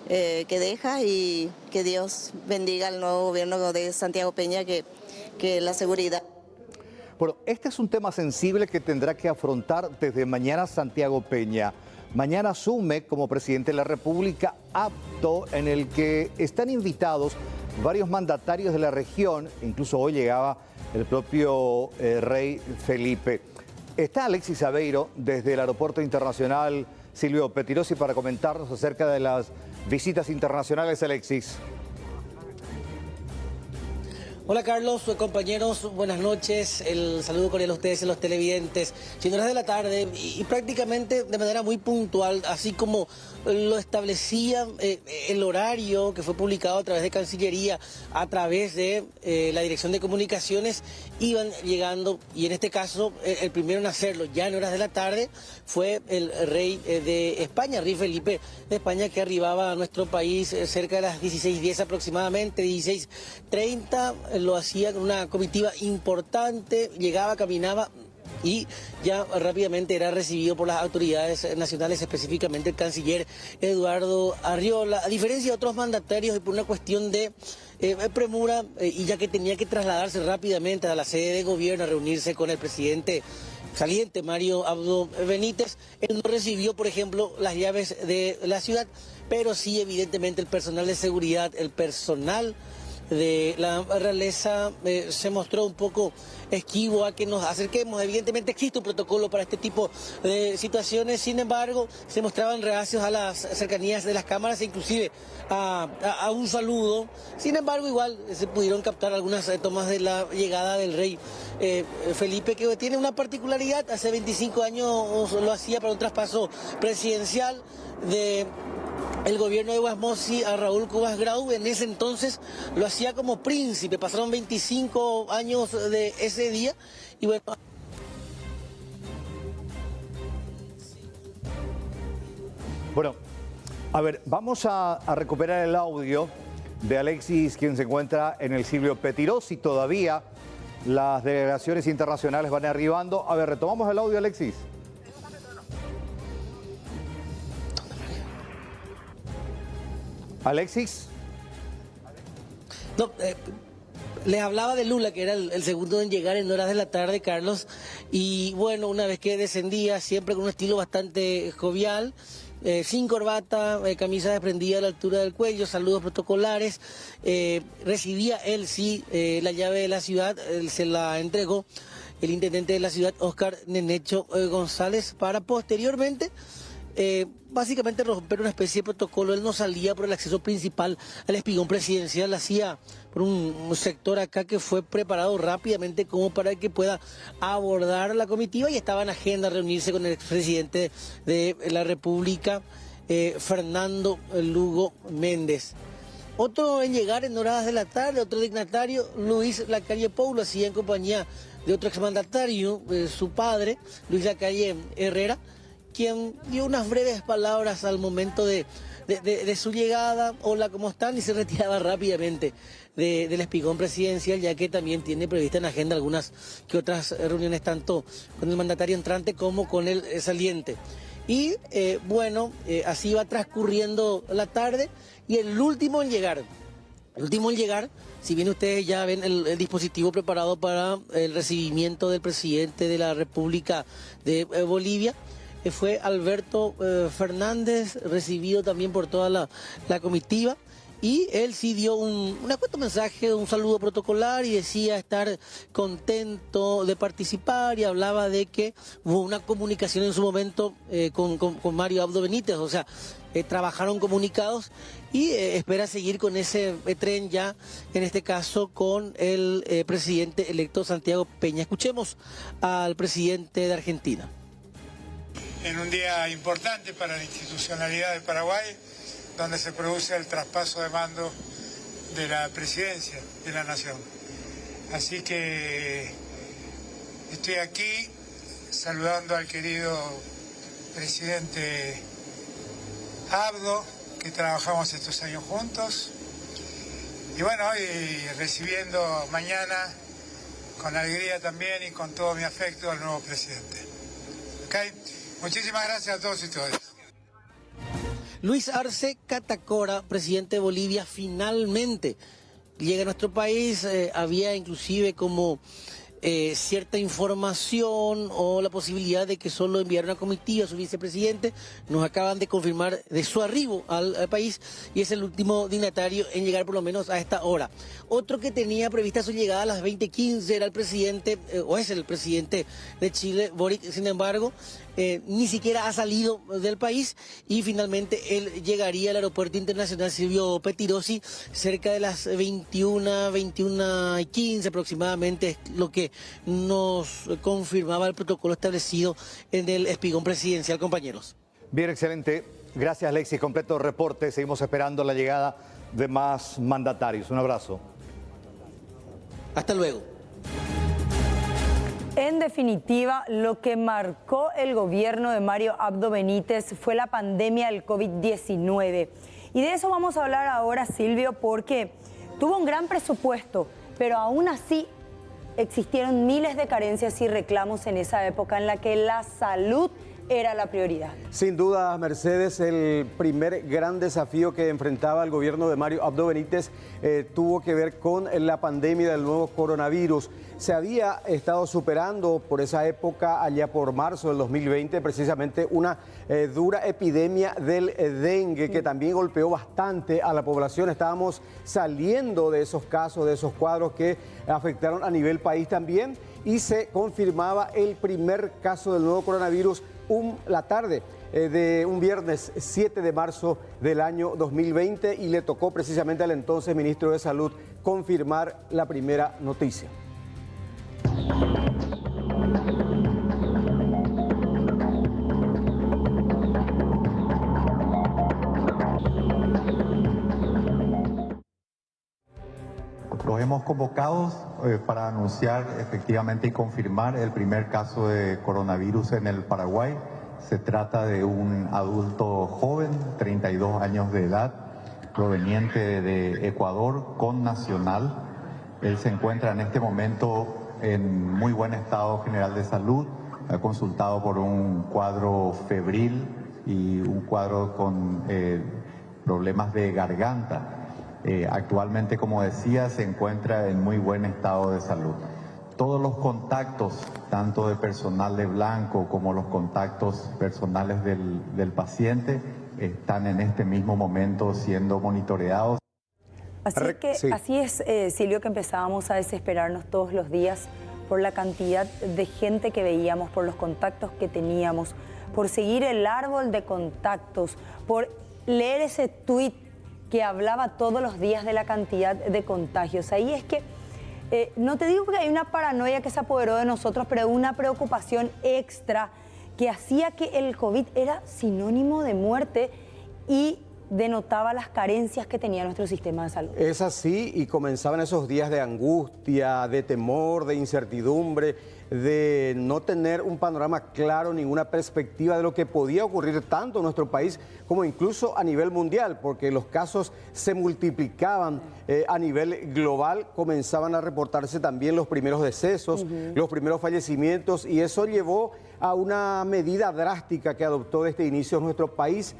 que deja, y que Dios bendiga al nuevo gobierno de Santiago Peña, que la seguridad. Bueno, este es un tema sensible que tendrá que afrontar desde mañana Santiago Peña. Mañana asume como presidente de la República, acto en el que están invitados varios mandatarios de la región, incluso hoy llegaba el propio rey Felipe. Está Alexis Aveiro desde el Aeropuerto Internacional Silvio Pettirossi para comentarnos acerca de las visitas internacionales. Alexis. Hola Carlos, compañeros, buenas noches. El saludo cordial a ustedes y a los televidentes. 7 horas de la tarde y prácticamente de manera muy puntual, así como lo establecía el horario que fue publicado a través de Cancillería, a través de la Dirección de Comunicaciones, iban llegando, y en este caso el primero en hacerlo ya en horas de la tarde fue el rey de España, rey Felipe de España, que arribaba a nuestro país cerca de las 16:10 aproximadamente, 16:30. Lo hacía con una comitiva importante, llegaba, caminaba y ya rápidamente era recibido por las autoridades nacionales, específicamente el canciller Eduardo Arriola, a diferencia de otros mandatarios, y por una cuestión de premura, y ya que tenía que trasladarse rápidamente a la sede de gobierno a reunirse con el presidente saliente Mario Abdo Benítez. Él no recibió, por ejemplo, las llaves de la ciudad, pero sí evidentemente el personal de seguridad, el personal de la realeza se mostró un poco esquivo a que nos acerquemos. Evidentemente existe un protocolo para este tipo de situaciones, sin embargo se mostraban reacios a las cercanías de las cámaras, inclusive a un saludo. Sin embargo, igual se pudieron captar algunas tomas de la llegada del rey Felipe, que tiene una particularidad. Hace 25 años lo hacía para un traspaso presidencial de el gobierno de Guasmosi a Raúl Cubas Grau. En ese entonces lo hacía como príncipe. Pasaron 25 años de ese día y bueno. Bueno, a ver, vamos a recuperar el audio de Alexis, quien se encuentra en el Silvio Pettirossi. Todavía las delegaciones internacionales van arribando. A ver, retomamos el audio, Alexis. Alexis. No, les hablaba de Lula, que era el segundo en llegar en horas de la tarde, Carlos. Y bueno, una vez que descendía, siempre con un estilo bastante jovial, sin corbata, camisa desprendida a la altura del cuello, saludos protocolares. Recibía él sí la llave de la ciudad, él se la entregó el intendente de la ciudad, Óscar Nenecho González, para posteriormente básicamente romper una especie de protocolo. Él no salía por el acceso principal al espigón presidencial, hacía por un sector acá que fue preparado rápidamente como para que pueda abordar la comitiva, y estaba en agenda reunirse con el expresidente de la República, Fernando Lugo Méndez. Otro en llegar en horas de la tarde, otro dignatario, Luis Lacalle Pou, lo hacía en compañía de otro exmandatario, su padre, Luis Lacalle Herrera, quien dio unas breves palabras al momento de su llegada. Hola, ¿cómo están? Y se retiraba rápidamente del espigón presidencial, ya que también tiene prevista en agenda algunas que otras reuniones, tanto con el mandatario entrante como con el saliente. Y bueno, así va transcurriendo la tarde, y el último en llegar, si bien ustedes ya ven el dispositivo preparado para el recibimiento del presidente de la República de Bolivia, fue Alberto Fernández, recibido también por toda la comitiva, y él sí dio un corto mensaje, un saludo protocolar, y decía estar contento de participar, y hablaba de que hubo una comunicación en su momento con Mario Abdo Benítez, o sea, trabajaron comunicados, y espera seguir con ese tren ya, en este caso con el presidente electo Santiago Peña. Escuchemos al presidente de Argentina. en un día importante para la institucionalidad de Paraguay, donde se produce el traspaso de mando de la presidencia de la Nación. Así que estoy aquí saludando al querido presidente Abdo, que trabajamos estos años juntos, y bueno, y recibiendo mañana con alegría también y con todo mi afecto al nuevo presidente. ¿Okay? Muchísimas gracias a todos y todas. Luis Arce Catacora, presidente de Bolivia, finalmente llega a nuestro país. Había inclusive como cierta información o la posibilidad de que solo enviara una comitiva a su vicepresidente. Nos acaban de confirmar de su arribo al país y es el último dignatario en llegar por lo menos a esta hora. Otro que tenía prevista su llegada a las 20:15 era el presidente, o es el presidente de Chile, Boric. Sin embargo, ni siquiera ha salido del país y finalmente él llegaría al aeropuerto internacional Silvio Pettirossi cerca de las 21:15 aproximadamente, es lo que nos confirmaba el protocolo establecido en el espigón presidencial, compañeros. Bien, excelente. Gracias, Alexis. Completo reporte. Seguimos esperando la llegada de más mandatarios. Un abrazo. Hasta luego. En definitiva, lo que marcó el gobierno de Mario Abdo Benítez fue la pandemia del COVID-19. Y de eso vamos a hablar ahora, Silvio, porque tuvo un gran presupuesto, pero aún así existieron miles de carencias y reclamos en esa época en la que la salud era la prioridad. Sin duda, Mercedes, el primer gran desafío que enfrentaba el gobierno de Mario Abdo Benítez tuvo que ver con la pandemia del nuevo coronavirus. Se había estado superando por esa época, allá por marzo del 2020, precisamente una dura epidemia del dengue que también golpeó bastante a la población. Estábamos saliendo de esos casos, de esos cuadros que afectaron a nivel país también, y se confirmaba el primer caso del nuevo coronavirus la tarde de un viernes 7 de marzo del año 2020, y le tocó precisamente al entonces ministro de Salud confirmar la primera noticia. Los hemos convocado para anunciar efectivamente y confirmar el primer caso de coronavirus en el Paraguay. Se trata de un adulto joven, 32 años de edad, proveniente de Ecuador, con nacional. Él se encuentra en este momento en muy buen estado general de salud, consultado por un cuadro febril y un cuadro con problemas de garganta. Actualmente, como decía, se encuentra en muy buen estado de salud. Todos los contactos, tanto de personal de Blanco como los contactos personales del paciente, están en este mismo momento siendo monitoreados. Así es, Silvio, que empezábamos a desesperarnos todos los días por la cantidad de gente que veíamos, por los contactos que teníamos, por seguir el árbol de contactos, por leer ese tuit que hablaba todos los días de la cantidad de contagios. Ahí es que, no te digo que hay una paranoia que se apoderó de nosotros, pero una preocupación extra que hacía que el COVID era sinónimo de muerte y denotaba las carencias que tenía nuestro sistema de salud. Es así, y comenzaban esos días de angustia, de temor, de incertidumbre, de no tener un panorama claro, ninguna perspectiva de lo que podía ocurrir tanto en nuestro país como incluso a nivel mundial, porque los casos se multiplicaban a nivel global, comenzaban a reportarse también los primeros decesos, los primeros fallecimientos, y eso llevó a una medida drástica que adoptó desde inicio nuestro país.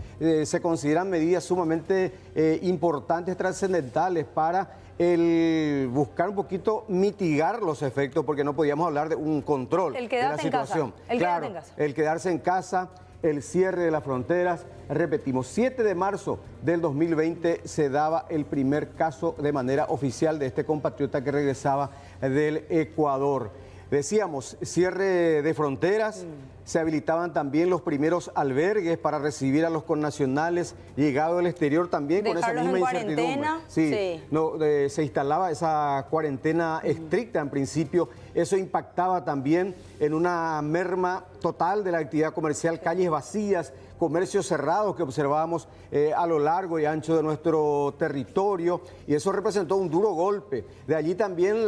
Se consideran medidas sumamente importantes, trascendentales para el buscar un poquito mitigar los efectos, porque no podíamos hablar de un control de la situación. El quedarse en casa, el cierre de las fronteras. Repetimos, 7 de marzo del 2020 se daba el primer caso de manera oficial de este compatriota que regresaba del Ecuador. Decíamos, cierre de fronteras, se habilitaban también los primeros albergues para recibir a los connacionales llegados del exterior también con esa misma incertidumbre. Sí. No, se instalaba esa cuarentena estricta en principio, eso impactaba también en una merma total de la actividad comercial, calles vacías, comercios cerrados que observábamos a lo largo y ancho de nuestro territorio, y eso representó un duro golpe. De allí también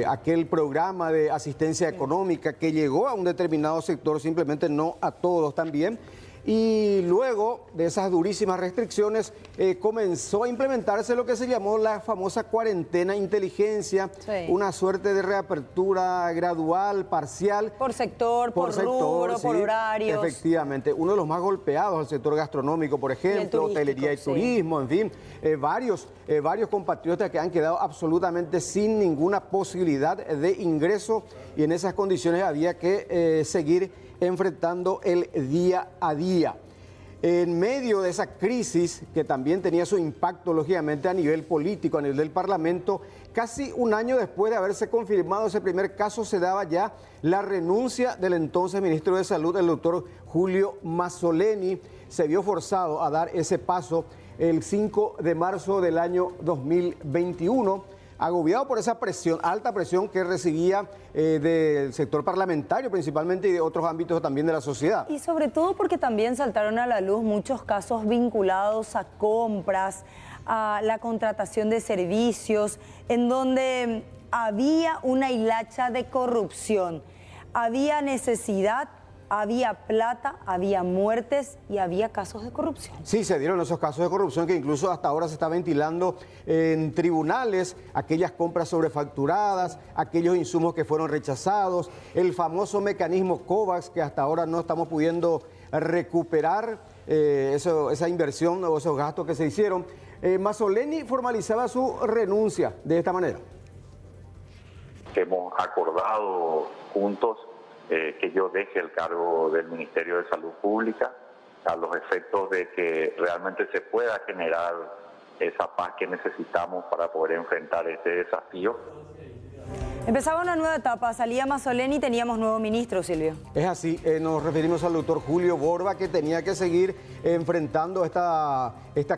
aquel programa de asistencia económica que llegó a un determinado sector, simplemente no a todos también. Y luego de esas durísimas restricciones comenzó a implementarse lo que se llamó la famosa cuarentena inteligencia, una suerte de reapertura gradual, parcial. Por sector, por rubro, por horarios. Efectivamente, uno de los más golpeados, el sector gastronómico, por ejemplo, hotelería y turismo, en fin, varios compatriotas que han quedado absolutamente sin ninguna posibilidad de ingreso, y en esas condiciones había que seguir enfrentando el día a día. En medio de esa crisis, que también tenía su impacto lógicamente a nivel político, a nivel del Parlamento, casi un año después de haberse confirmado ese primer caso, se daba ya la renuncia del entonces ministro de Salud, el doctor Julio Mazzoleni. Se vio forzado a dar ese paso el 5 de marzo del año 2021, agobiado por esa presión, alta presión que recibía del sector parlamentario principalmente y de otros ámbitos también de la sociedad. Y sobre todo porque también saltaron a la luz muchos casos vinculados a compras, a la contratación de servicios, en donde había una hilacha de corrupción, había necesidad, había plata, había muertes y había casos de corrupción. Sí, se dieron esos casos de corrupción que incluso hasta ahora se está ventilando en tribunales, aquellas compras sobrefacturadas, aquellos insumos que fueron rechazados, el famoso mecanismo COVAX que hasta ahora no estamos pudiendo recuperar esa inversión o esos gastos que se hicieron. Mazzoleni formalizaba su renuncia de esta manera. Hemos acordado juntos que yo deje el cargo del Ministerio de Salud Pública a los efectos de que realmente se pueda generar esa paz que necesitamos para poder enfrentar este desafío. Empezaba una nueva etapa, salía Mazzoleni y teníamos nuevo ministro, Silvio. Es así, nos referimos al doctor Julio Borba, que tenía que seguir enfrentando esta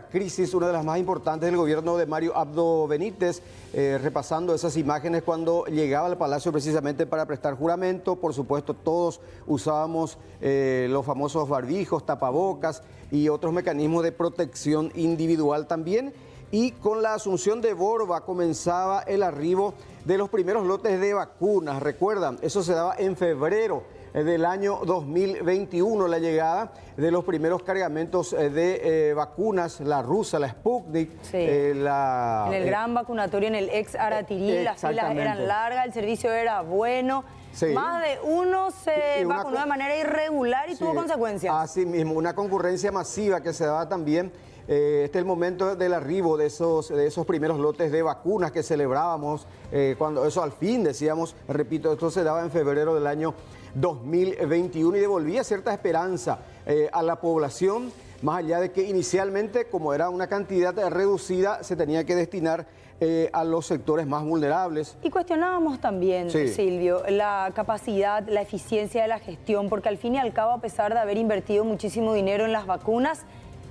crisis, una de las más importantes del gobierno de Mario Abdo Benítez, repasando esas imágenes cuando llegaba al Palacio precisamente para prestar juramento. Por supuesto, todos usábamos los famosos barbijos, tapabocas y otros mecanismos de protección individual también. Y con la asunción de Borba comenzaba el arribo de los primeros lotes de vacunas. Recuerdan, eso se daba en febrero del año 2021, la llegada de los primeros cargamentos de vacunas, la rusa, la Sputnik. Sí. En el gran vacunatorio, en el ex Aratirí, las filas eran largas, el servicio era bueno. Sí. Más de uno se vacunó de manera irregular y tuvo consecuencias. Así mismo, una concurrencia masiva que se daba también. Este es el momento del arribo de esos primeros lotes de vacunas que celebrábamos, cuando eso al fin decíamos, repito, esto se daba en febrero del año 2021 y devolvía cierta esperanza a la población, más allá de que inicialmente, como era una cantidad reducida, se tenía que destinar a los sectores más vulnerables. Y cuestionábamos también, Silvio, la capacidad, la eficiencia de la gestión, porque al fin y al cabo, a pesar de haber invertido muchísimo dinero en las vacunas,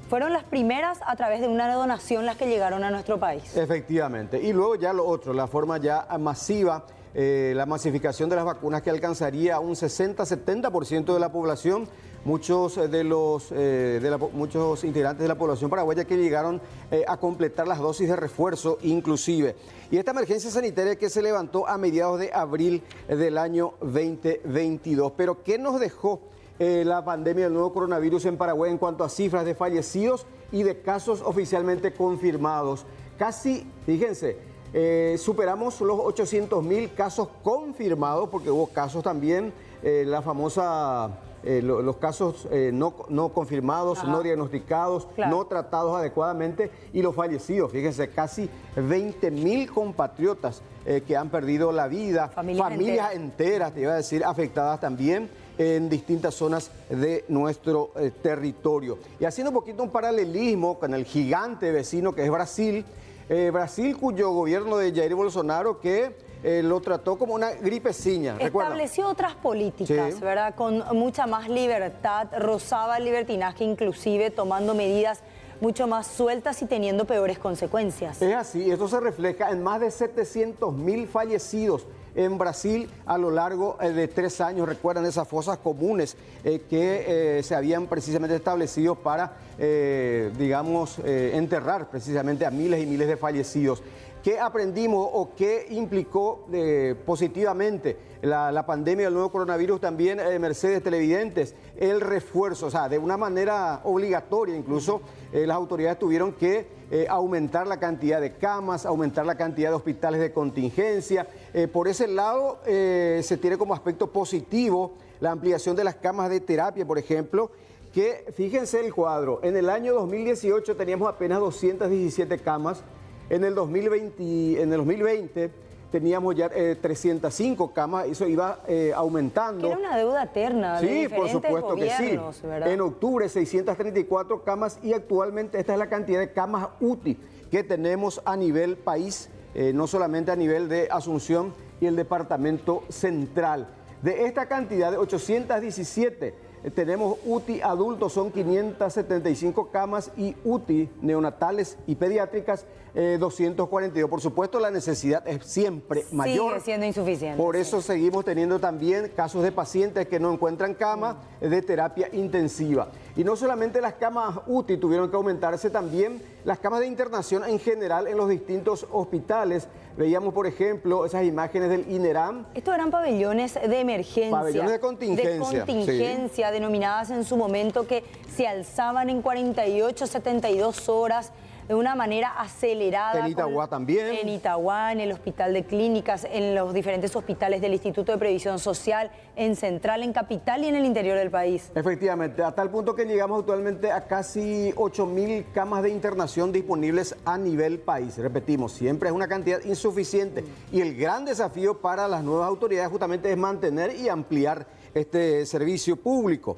fueron las primeras a través de una donación las que llegaron a nuestro país. Efectivamente. Y luego ya lo otro, la forma ya masiva, la masificación de las vacunas que alcanzaría a un 60-70% de la población. Muchos integrantes de la población paraguaya que llegaron a completar las dosis de refuerzo inclusive. Y esta emergencia sanitaria que se levantó a mediados de abril del año 2022. Pero ¿qué nos dejó la pandemia del nuevo coronavirus en Paraguay en cuanto a cifras de fallecidos y de casos oficialmente confirmados? Casi, fíjense, superamos los 800.000 casos confirmados, porque hubo casos también, la famosa, los casos no confirmados, no diagnosticados, no tratados adecuadamente, y los fallecidos, fíjense, casi 20.000 compatriotas que han perdido la vida, familias enteras, te iba a decir, afectadas también en distintas zonas de nuestro territorio. Y haciendo un poquito un paralelismo con el gigante vecino que es Brasil, Brasil, cuyo gobierno de Jair Bolsonaro, que lo trató como una gripeciña. Estableció otras políticas, Sí. ¿verdad? Con mucha más libertad, rozaba el libertinaje, inclusive tomando medidas mucho más sueltas y teniendo peores consecuencias. Es así, esto se refleja en más de 700.000 fallecidos en Brasil a lo largo de 3 años. Recuerdan esas fosas comunes que se habían precisamente establecido para, enterrar precisamente a miles y miles de fallecidos. ¿Qué aprendimos o qué implicó positivamente la pandemia del nuevo coronavirus también, Mercedes, televidentes? El refuerzo, o sea, de una manera obligatoria incluso, las autoridades tuvieron que aumentar la cantidad de camas, aumentar la cantidad de hospitales de contingencia. Por ese lado, se tiene como aspecto positivo la ampliación de las camas de terapia, por ejemplo, que fíjense el cuadro, en el año 2018 teníamos apenas 217 camas, en el 2020 teníamos ya 305 camas, eso iba aumentando. Que era una deuda eterna de diferentes por supuesto gobiernos, que sí. ¿verdad? En octubre 634 camas y actualmente esta es la cantidad de camas UTI que tenemos a nivel país, no solamente a nivel de Asunción y el departamento central. De esta cantidad de 817 tenemos UTI adultos, son 575 camas, y UTI neonatales y pediátricas 242. Por supuesto, la necesidad es siempre mayor. Sigue siendo insuficiente. Por eso seguimos teniendo también casos de pacientes que no encuentran cama de terapia intensiva. Y no solamente las camas UTI tuvieron que aumentarse, también las camas de internación en general en los distintos hospitales. Veíamos, por ejemplo, esas imágenes del INERAM. Estos eran pabellones de emergencia. Pabellones de contingencia. Sí. Denominadas en su momento, que se alzaban en 48, 72 horas de una manera acelerada. En Itagua también. En Itagua, en el Hospital de Clínicas, en los diferentes hospitales del Instituto de Previsión Social, en Central, en Capital y en el interior del país. Efectivamente, a tal punto que llegamos actualmente a casi 8.000 camas de internación disponibles a nivel país. Repetimos, siempre es una cantidad insuficiente y el gran desafío para las nuevas autoridades justamente es mantener y ampliar este servicio público.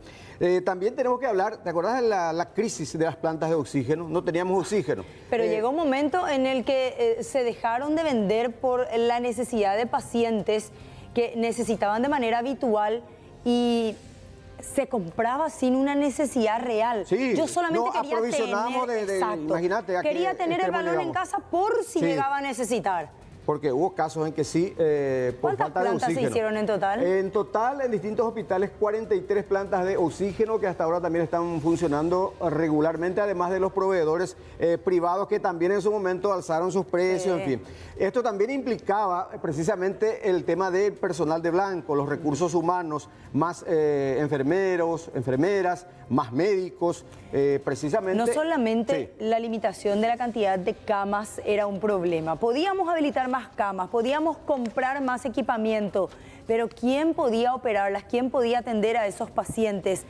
También tenemos que hablar, ¿te acuerdas de la crisis de las plantas de oxígeno? No teníamos oxígeno. Pero llegó un momento en el que se dejaron de vender por la necesidad de pacientes que necesitaban de manera habitual y se compraba sin una necesidad real. Sí, yo solamente quería tener, imagínate, quería tener el balón en casa por si llegaba a necesitar. Porque hubo casos en que sí, por falta de oxígeno. ¿Cuántas plantas se hicieron en total? En total, en distintos hospitales, 43 plantas de oxígeno que hasta ahora también están funcionando regularmente, además de los proveedores privados que también en su momento alzaron sus precios, en fin. Esto también implicaba precisamente el tema del personal de blanco, los recursos humanos, más enfermeros, enfermeras, más médicos, precisamente. No solamente la limitación de la cantidad de camas era un problema, podíamos habilitar más camas, podíamos comprar más equipamiento, pero ¿quién podía operarlas? ¿Quién podía atender a esos pacientes?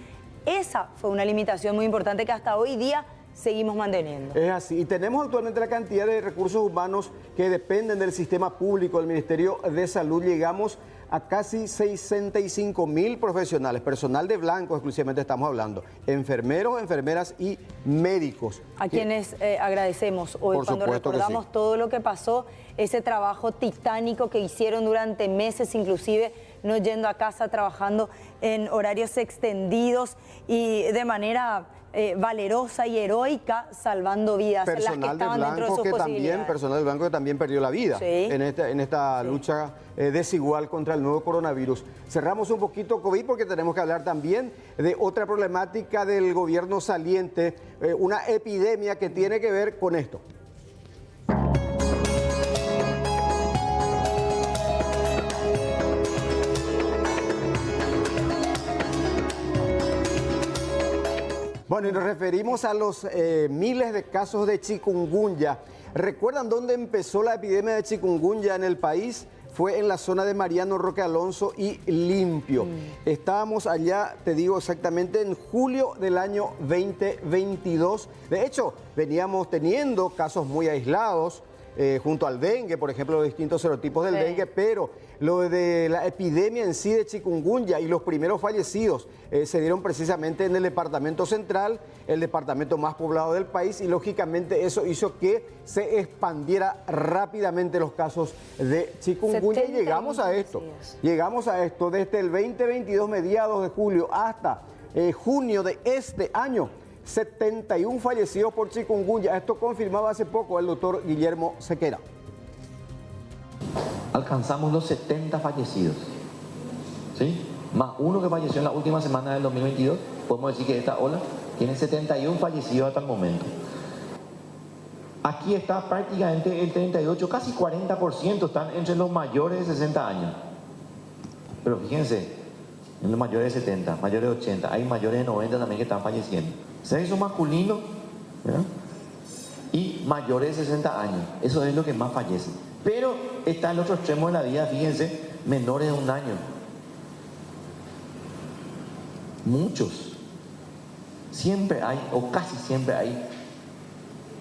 Esa fue una limitación muy importante que hasta hoy día seguimos manteniendo. Es así, y tenemos actualmente la cantidad de recursos humanos que dependen del sistema público, del Ministerio de Salud. Llegamos a casi 65.000 profesionales, personal de blanco exclusivamente estamos hablando, enfermeros, enfermeras y médicos. A quienes agradecemos hoy cuando recordamos todo lo que pasó, ese trabajo titánico que hicieron durante meses, inclusive no yendo a casa, trabajando en horarios extendidos y de manera valerosa y heroica, salvando vidas. Personal de blanco que también perdió la vida en esta lucha desigual contra el nuevo coronavirus. Cerramos un poquito COVID porque tenemos que hablar también de otra problemática del gobierno saliente, una epidemia que tiene que ver con esto. Bueno, y nos referimos a los miles de casos de chikungunya. ¿Recuerdan dónde empezó la epidemia de chikungunya en el país? Fue en la zona de Mariano Roque Alonso y Limpio. Estábamos allá, te digo exactamente, en julio del año 2022. De hecho, veníamos teniendo casos muy aislados. junto al dengue, por ejemplo, los distintos serotipos del dengue, pero lo de la epidemia en sí de chikungunya y los primeros fallecidos se dieron precisamente en el departamento central, el departamento más poblado del país, y lógicamente eso hizo que se expandiera rápidamente los casos de chikungunya. Y llegamos a esto desde el 2022, mediados de julio, hasta junio de este año. 71 fallecidos por chikungunya. Esto confirmaba hace poco el doctor Guillermo Sequera. Alcanzamos los 70 fallecidos, ¿sí? Más uno que falleció en la última semana del 2022. Podemos decir que esta ola tiene 71 fallecidos hasta el momento. Aquí está prácticamente el 38, casi 40% están entre los mayores de 60 años. Pero fíjense, en los mayores de 70, mayores de 80, hay mayores de 90 también que están falleciendo. Sexo masculino, ¿verdad? Y mayores de 60 años, eso es lo que más fallece. Pero está el otro extremo de la vida, fíjense, menores de 1 año. Muchos. Siempre hay, o casi siempre hay,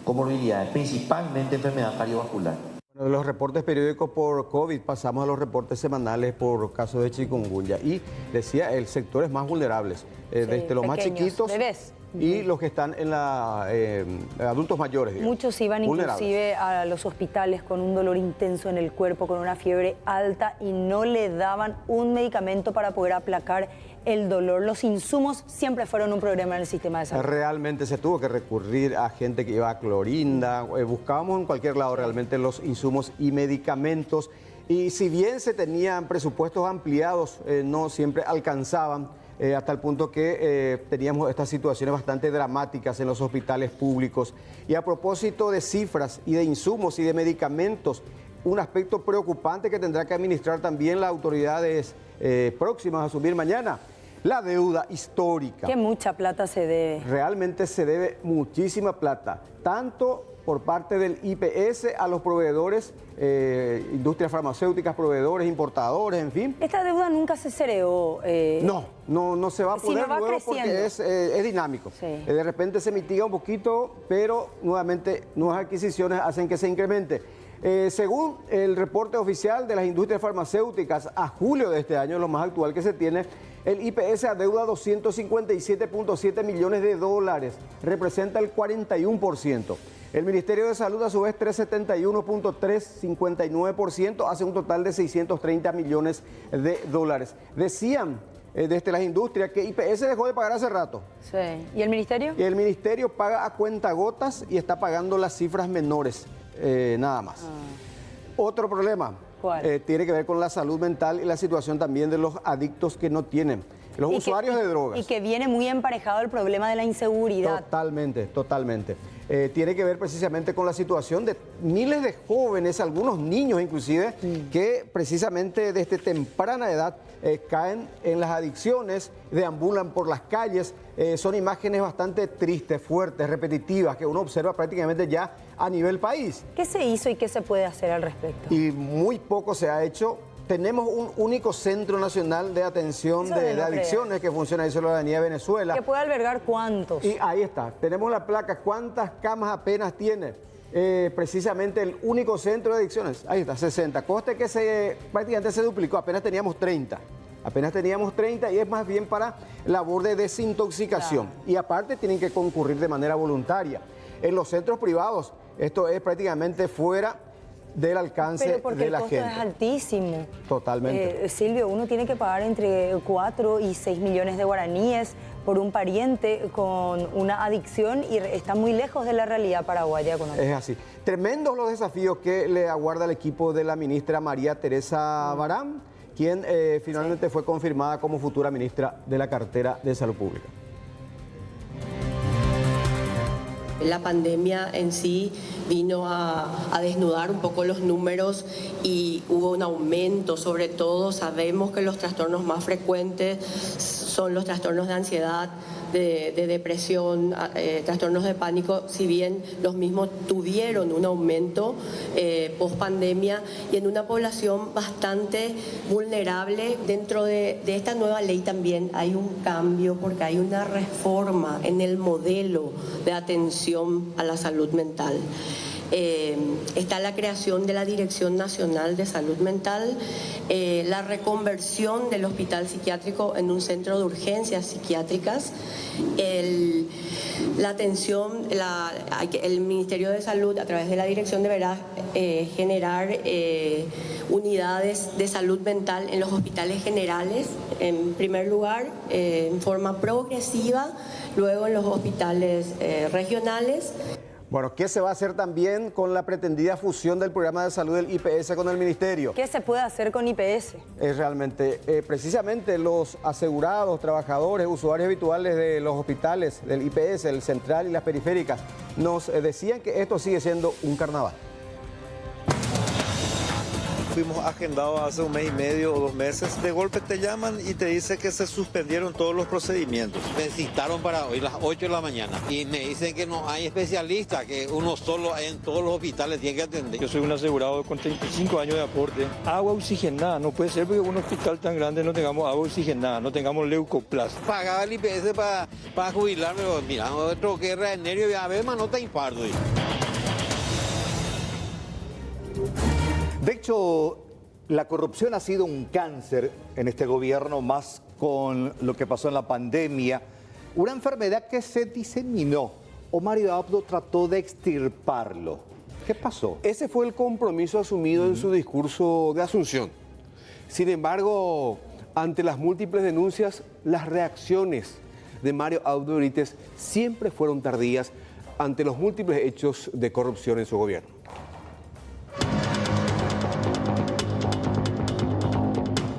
comorbilidades, principalmente enfermedad cardiovascular. De los reportes periódicos por COVID pasamos a los reportes semanales por casos de chikungunya. Y decía, el sector es más vulnerables, desde los más chiquitos, bebés, y los que están en adultos mayores. Digamos, muchos iban inclusive a los hospitales con un dolor intenso en el cuerpo, con una fiebre alta, y no le daban un medicamento para poder aplacar el dolor. Los insumos siempre fueron un problema en el sistema de salud. Realmente se tuvo que recurrir a gente que iba a clorinda, buscábamos en cualquier lado realmente los insumos y medicamentos, y si bien se tenían presupuestos ampliados, no siempre alcanzaban, hasta el punto que teníamos estas situaciones bastante dramáticas en los hospitales públicos. Y a propósito de cifras y de insumos y de medicamentos, un aspecto preocupante que tendrá que administrar también las autoridades próximas a asumir mañana: la deuda histórica. Que mucha plata se debe. Realmente se debe muchísima plata, tanto por parte del IPS a los proveedores, industrias farmacéuticas, proveedores, importadores, en fin. Esta deuda nunca se cereó. No se va a poder va luego creciendo. porque es dinámico. Sí. De repente se mitiga un poquito, pero nuevamente nuevas adquisiciones hacen que se incremente. Según el reporte oficial de las industrias farmacéuticas a julio de este año, lo más actual que se tiene, el IPS adeuda 257.7 millones de dólares, representa el 41%. El Ministerio de Salud, a su vez, 371.359%, hace un total de 630 millones de dólares. Decían desde las industrias que IPS dejó de pagar hace rato. Sí. ¿Y el Ministerio? Y el Ministerio paga a cuentagotas y está pagando las cifras menores, nada más. Otro problema. ¿Cuál? Tiene que ver con la salud mental y la situación también de los adictos que no tienen. Los usuarios de drogas. Y que viene muy emparejado el problema de la inseguridad. Totalmente. Tiene que ver precisamente con la situación de miles de jóvenes, algunos niños inclusive, que precisamente desde temprana edad caen en las adicciones, deambulan por las calles. Son imágenes bastante tristes, fuertes, repetitivas, que uno observa prácticamente ya a nivel país. ¿Qué se hizo y qué se puede hacer al respecto? Y muy poco se ha hecho. Tenemos un único Centro Nacional de Atención de Adicciones que funciona en la ciudadanía de Venezuela. ¿Que puede albergar cuántos? Y ahí está, tenemos la placa, ¿cuántas camas apenas tiene? Precisamente el único centro de adicciones, ahí está, 60. Coste que prácticamente se duplicó, apenas teníamos 30. Y es más bien para labor de desintoxicación. Claro. Y aparte tienen que concurrir de manera voluntaria. En los centros privados, esto es prácticamente fuera del alcance de la gente. Pero porque el costo es altísimo. Totalmente. Silvio, uno tiene que pagar entre 4 y 6 millones de guaraníes por un pariente con una adicción y está muy lejos de la realidad paraguaya económica. Es así. Tremendos los desafíos que le aguarda al equipo de la ministra María Teresa Barán, quien finalmente fue confirmada como futura ministra de la cartera de Salud Pública. La pandemia en sí vino a desnudar un poco los números y hubo un aumento. Sobre todo sabemos que los trastornos más frecuentes son los trastornos de ansiedad, de depresión, trastornos de pánico, si bien los mismos tuvieron un aumento post pandemia y en una población bastante vulnerable. Dentro de esta nueva ley también hay un cambio porque hay una reforma en el modelo de atención a la salud mental. Está la creación de la Dirección Nacional de Salud Mental, la reconversión del hospital psiquiátrico en un centro de urgencias psiquiátricas, la atención, el Ministerio de Salud a través de la dirección deberá generar unidades de salud mental en los hospitales generales, en primer lugar, en forma progresiva, luego en los hospitales regionales. Bueno, ¿qué se va a hacer también con la pretendida fusión del programa de salud del IPS con el ministerio? ¿Qué se puede hacer con IPS? Es realmente, precisamente los asegurados, trabajadores, usuarios habituales de los hospitales del IPS, el central y las periféricas, nos decían que esto sigue siendo un carnaval. Fuimos agendados hace un mes y medio o 2 meses. De golpe te llaman y te dicen que se suspendieron todos los procedimientos. Me citaron para hoy las 8 de la mañana y me dicen que no hay especialistas, que uno solo en todos los hospitales tiene que atender. Yo soy un asegurado con 35 años de aporte. Agua oxigenada, no puede ser porque un hospital tan grande no tengamos agua oxigenada, no tengamos leucoplas. Pagaba el IPS para jubilarme, pero mira, otro guerra de nervios, a ver, no te infarto. De hecho, la corrupción ha sido un cáncer en este gobierno, más con lo que pasó en la pandemia. Una enfermedad que se diseminó. O Mario Abdo trató de extirparlo. ¿Qué pasó? Ese fue el compromiso asumido en su discurso de Asunción. Sin embargo, ante las múltiples denuncias, las reacciones de Mario Abdo Benítez siempre fueron tardías ante los múltiples hechos de corrupción en su gobierno.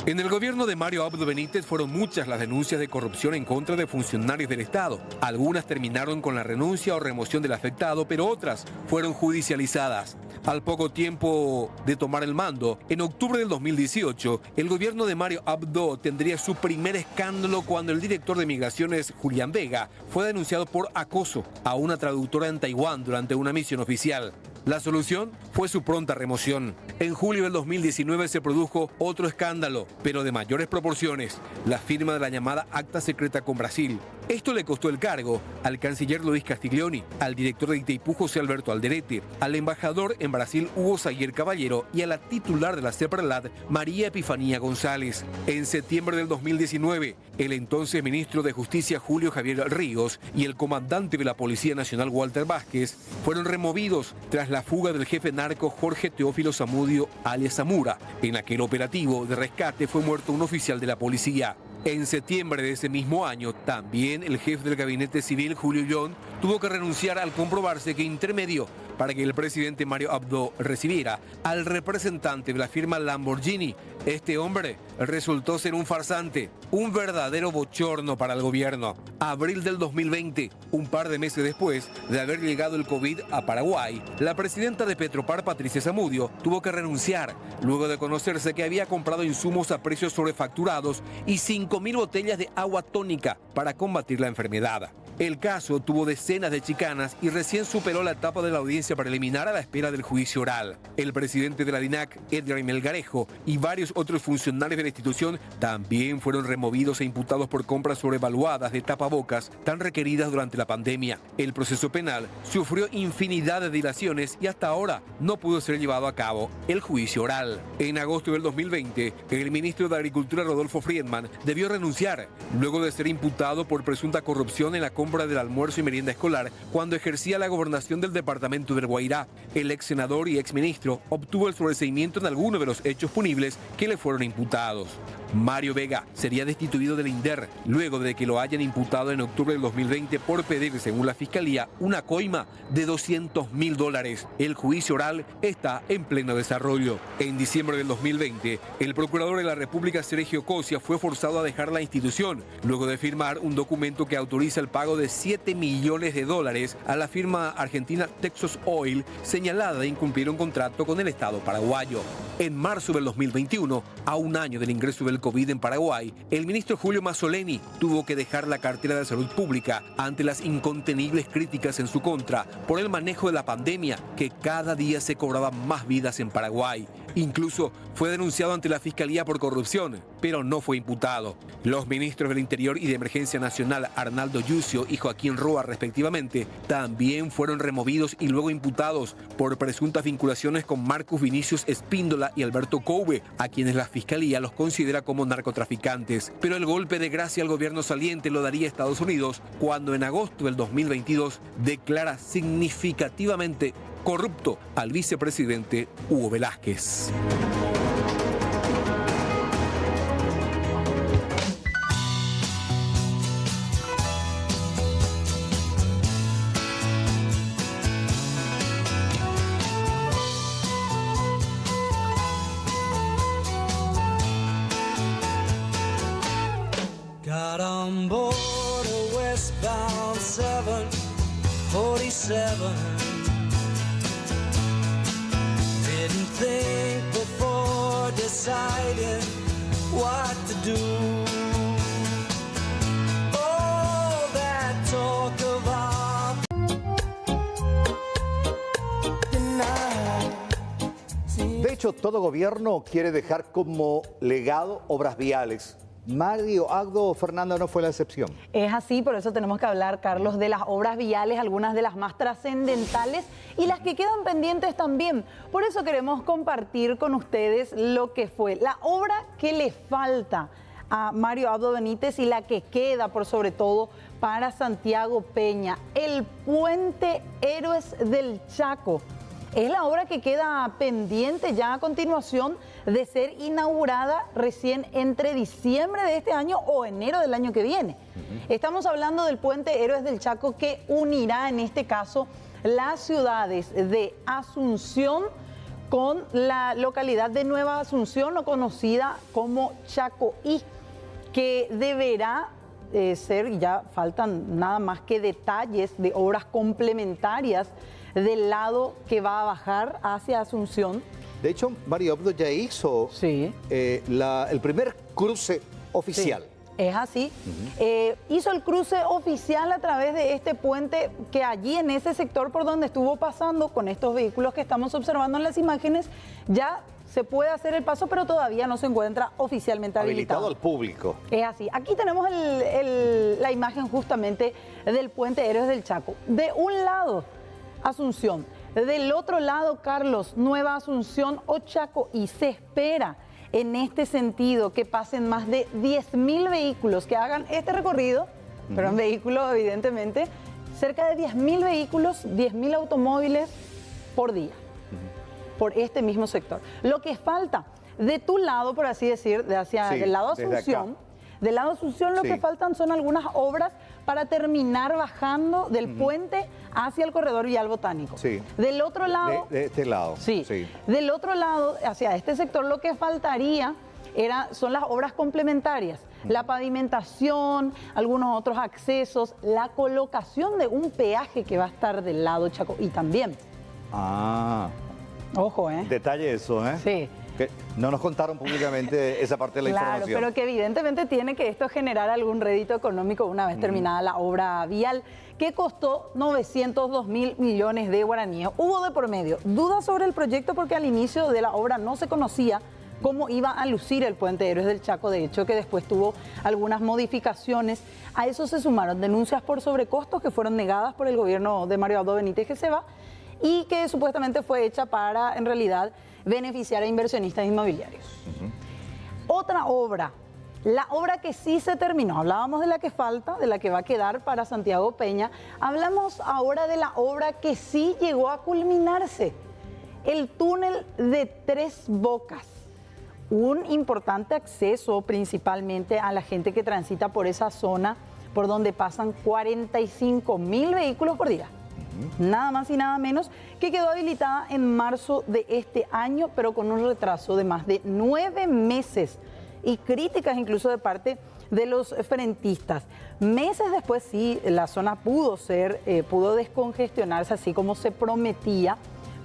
En el gobierno de Mario Abdo Benítez fueron muchas las denuncias de corrupción en contra de funcionarios del Estado. Algunas terminaron con la renuncia o remoción del afectado, pero otras fueron judicializadas. Al poco tiempo de tomar el mando, en octubre del 2018, el gobierno de Mario Abdo tendría su primer escándalo cuando el director de Migraciones, Julián Vega, fue denunciado por acoso a una traductora en Taiwán durante una misión oficial. La solución fue su pronta remoción. En julio del 2019 se produjo otro escándalo, pero de mayores proporciones, la firma de la llamada Acta Secreta con Brasil. Esto le costó el cargo al canciller Luis Castiglioni, al director de Itaipú José Alberto Alderete, al embajador en Brasil Hugo Saguier Caballero y a la titular de la CEPRLAD, María Epifanía González. En septiembre del 2019, el entonces ministro de Justicia Julio Javier Ríos y el comandante de la Policía Nacional Walter Vázquez fueron removidos tras la fuga del jefe narco Jorge Teófilo Zamudio alias Zamora. En aquel operativo de rescate fue muerto un oficial de la policía. En septiembre de ese mismo año, también el jefe del gabinete civil, Julio Young, tuvo que renunciar al comprobarse que intermedió para que el presidente Mario Abdo recibiera al representante de la firma Lamborghini. Este hombre resultó ser un farsante, un verdadero bochorno para el gobierno. Abril del 2020, un par de meses después de haber llegado el COVID a Paraguay, la presidenta de Petropar, Patricia Zamudio, tuvo que renunciar luego de conocerse que había comprado insumos a precios sobrefacturados y 5.000 botellas de agua tónica para combatir la enfermedad. El caso tuvo decenas de chicanas y recién superó la etapa de la audiencia preliminar a la espera del juicio oral. El presidente de la DINAC, Edgar Melgarejo, y varios otros funcionarios de la institución también fueron removidos e imputados por compras sobrevaluadas de tapabocas tan requeridas durante la pandemia. El proceso penal sufrió infinidad de dilaciones y hasta ahora no pudo ser llevado a cabo el juicio oral. En agosto del 2020, el ministro de Agricultura, Rodolfo Friedman, debió renunciar luego de ser imputado por presunta corrupción en la compra del almuerzo y merienda escolar cuando ejercía la gobernación del departamento del Guairá. El ex senador y ex ministro obtuvo el sobreseimiento en algunos de los hechos punibles que le fueron imputados. Mario Vega sería destituido del INDER luego de que lo hayan imputado en octubre del 2020 por pedir, según la Fiscalía, una coima de $200.000. El juicio oral está en pleno desarrollo. En diciembre del 2020, el procurador de la República, Sergio Cosia, fue forzado a dejar la institución luego de firmar un documento que autoriza el pago de $7 millones a la firma argentina Texas Oil, señalada de incumplir un contrato con el Estado paraguayo. En marzo del 2021, a un año del ingreso del COVID en Paraguay, el ministro Julio Mazzoleni tuvo que dejar la cartera de Salud Pública ante las incontenibles críticas en su contra por el manejo de la pandemia, que cada día se cobraban más vidas en Paraguay. Incluso fue denunciado ante la Fiscalía por corrupción, pero no fue imputado. Los ministros del Interior y de Emergencia Nacional, Arnaldo Yucio y Joaquín Roa, respectivamente, también fueron removidos y luego imputados por presuntas vinculaciones con Marcus Vinicius Espíndola y Alberto Couve, a quienes la Fiscalía los considera como narcotraficantes. Pero el golpe de gracia al gobierno saliente lo daría Estados Unidos cuando en agosto del 2022 declara significativamente corrupto al vicepresidente Hugo Velázquez. Got on board a westbound 747. Didn't think before deciding what to do. All that talk about De hecho, todo gobierno quiere dejar como legado obras viales. Mario Abdo, Fernanda, no fue la excepción. Es así, por eso tenemos que hablar, Carlos, de las obras viales, algunas de las más trascendentales y las que quedan pendientes también. Por eso queremos compartir con ustedes lo que fue la obra que le falta a Mario Abdo Benítez y la que queda, por sobre todo, para Santiago Peña, el Puente Héroes del Chaco. Es la obra que queda pendiente ya a continuación de ser inaugurada recién entre diciembre de este año o enero del año que viene. Estamos hablando del Puente Héroes del Chaco que unirá en este caso las ciudades de Asunción con la localidad de Nueva Asunción o conocida como Chacoí, que deberá ser, ya faltan nada más que detalles de obras complementarias del lado que va a bajar hacia Asunción. De hecho, Mario Abdo ya hizo el primer cruce oficial. Sí, es así. Hizo el cruce oficial a través de este puente que allí en ese sector por donde estuvo pasando con estos vehículos que estamos observando en las imágenes, ya se puede hacer el paso, pero todavía no se encuentra oficialmente habilitado. Al público. Es así. Aquí tenemos la imagen justamente del Puente Héroes del Chaco. De un lado, Asunción. Del otro lado, Carlos, Nueva Asunción o Chaco, y se espera en este sentido que pasen más de 10.000 vehículos que hagan este recorrido, pero en vehículos evidentemente, cerca de 10.000 vehículos, 10.000 automóviles por día, por este mismo sector. Lo que falta de tu lado, por así decir, del lado Asunción, del lado Asunción lo que faltan son algunas obras para terminar bajando del puente hacia el corredor vial botánico. Del otro lado... De este lado. Del otro lado, hacia este sector, lo que faltaría son las obras complementarias. La pavimentación, algunos otros accesos, la colocación de un peaje que va a estar del lado Chaco y también. Ojo, Detalle eso, Sí. Que no nos contaron públicamente esa parte de la información. Claro, pero que evidentemente tiene que esto generar algún rédito económico una vez terminada la obra vial, que costó 902.000 millones de guaraníes. Hubo de por medio dudas sobre el proyecto porque al inicio de la obra no se conocía cómo iba a lucir el Puente Héroes del Chaco, de hecho que después tuvo algunas modificaciones. A eso se sumaron denuncias por sobrecostos que fueron negadas por el gobierno de Mario Abdo Benítez, que se va, y que supuestamente fue hecha para, en realidad, beneficiar a inversionistas inmobiliarios. Otra obra, la obra que sí se terminó, hablábamos de la que falta, de la que va a quedar para Santiago Peña, hablamos ahora de la obra que sí llegó a culminarse, el túnel de Tres Bocas, un importante acceso principalmente a la gente que transita por esa zona, por donde pasan 45.000 vehículos por día. Nada más y nada menos, que quedó habilitada en marzo de este año, pero con un retraso de más de 9 meses y críticas incluso de parte de los frentistas. Meses después sí, la zona pudo descongestionarse así como se prometía,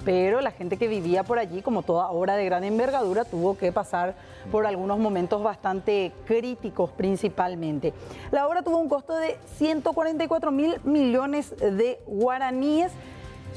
pero la gente que vivía por allí, como toda obra de gran envergadura, tuvo que pasar por algunos momentos bastante críticos principalmente. La obra tuvo un costo de 144.000 millones de guaraníes.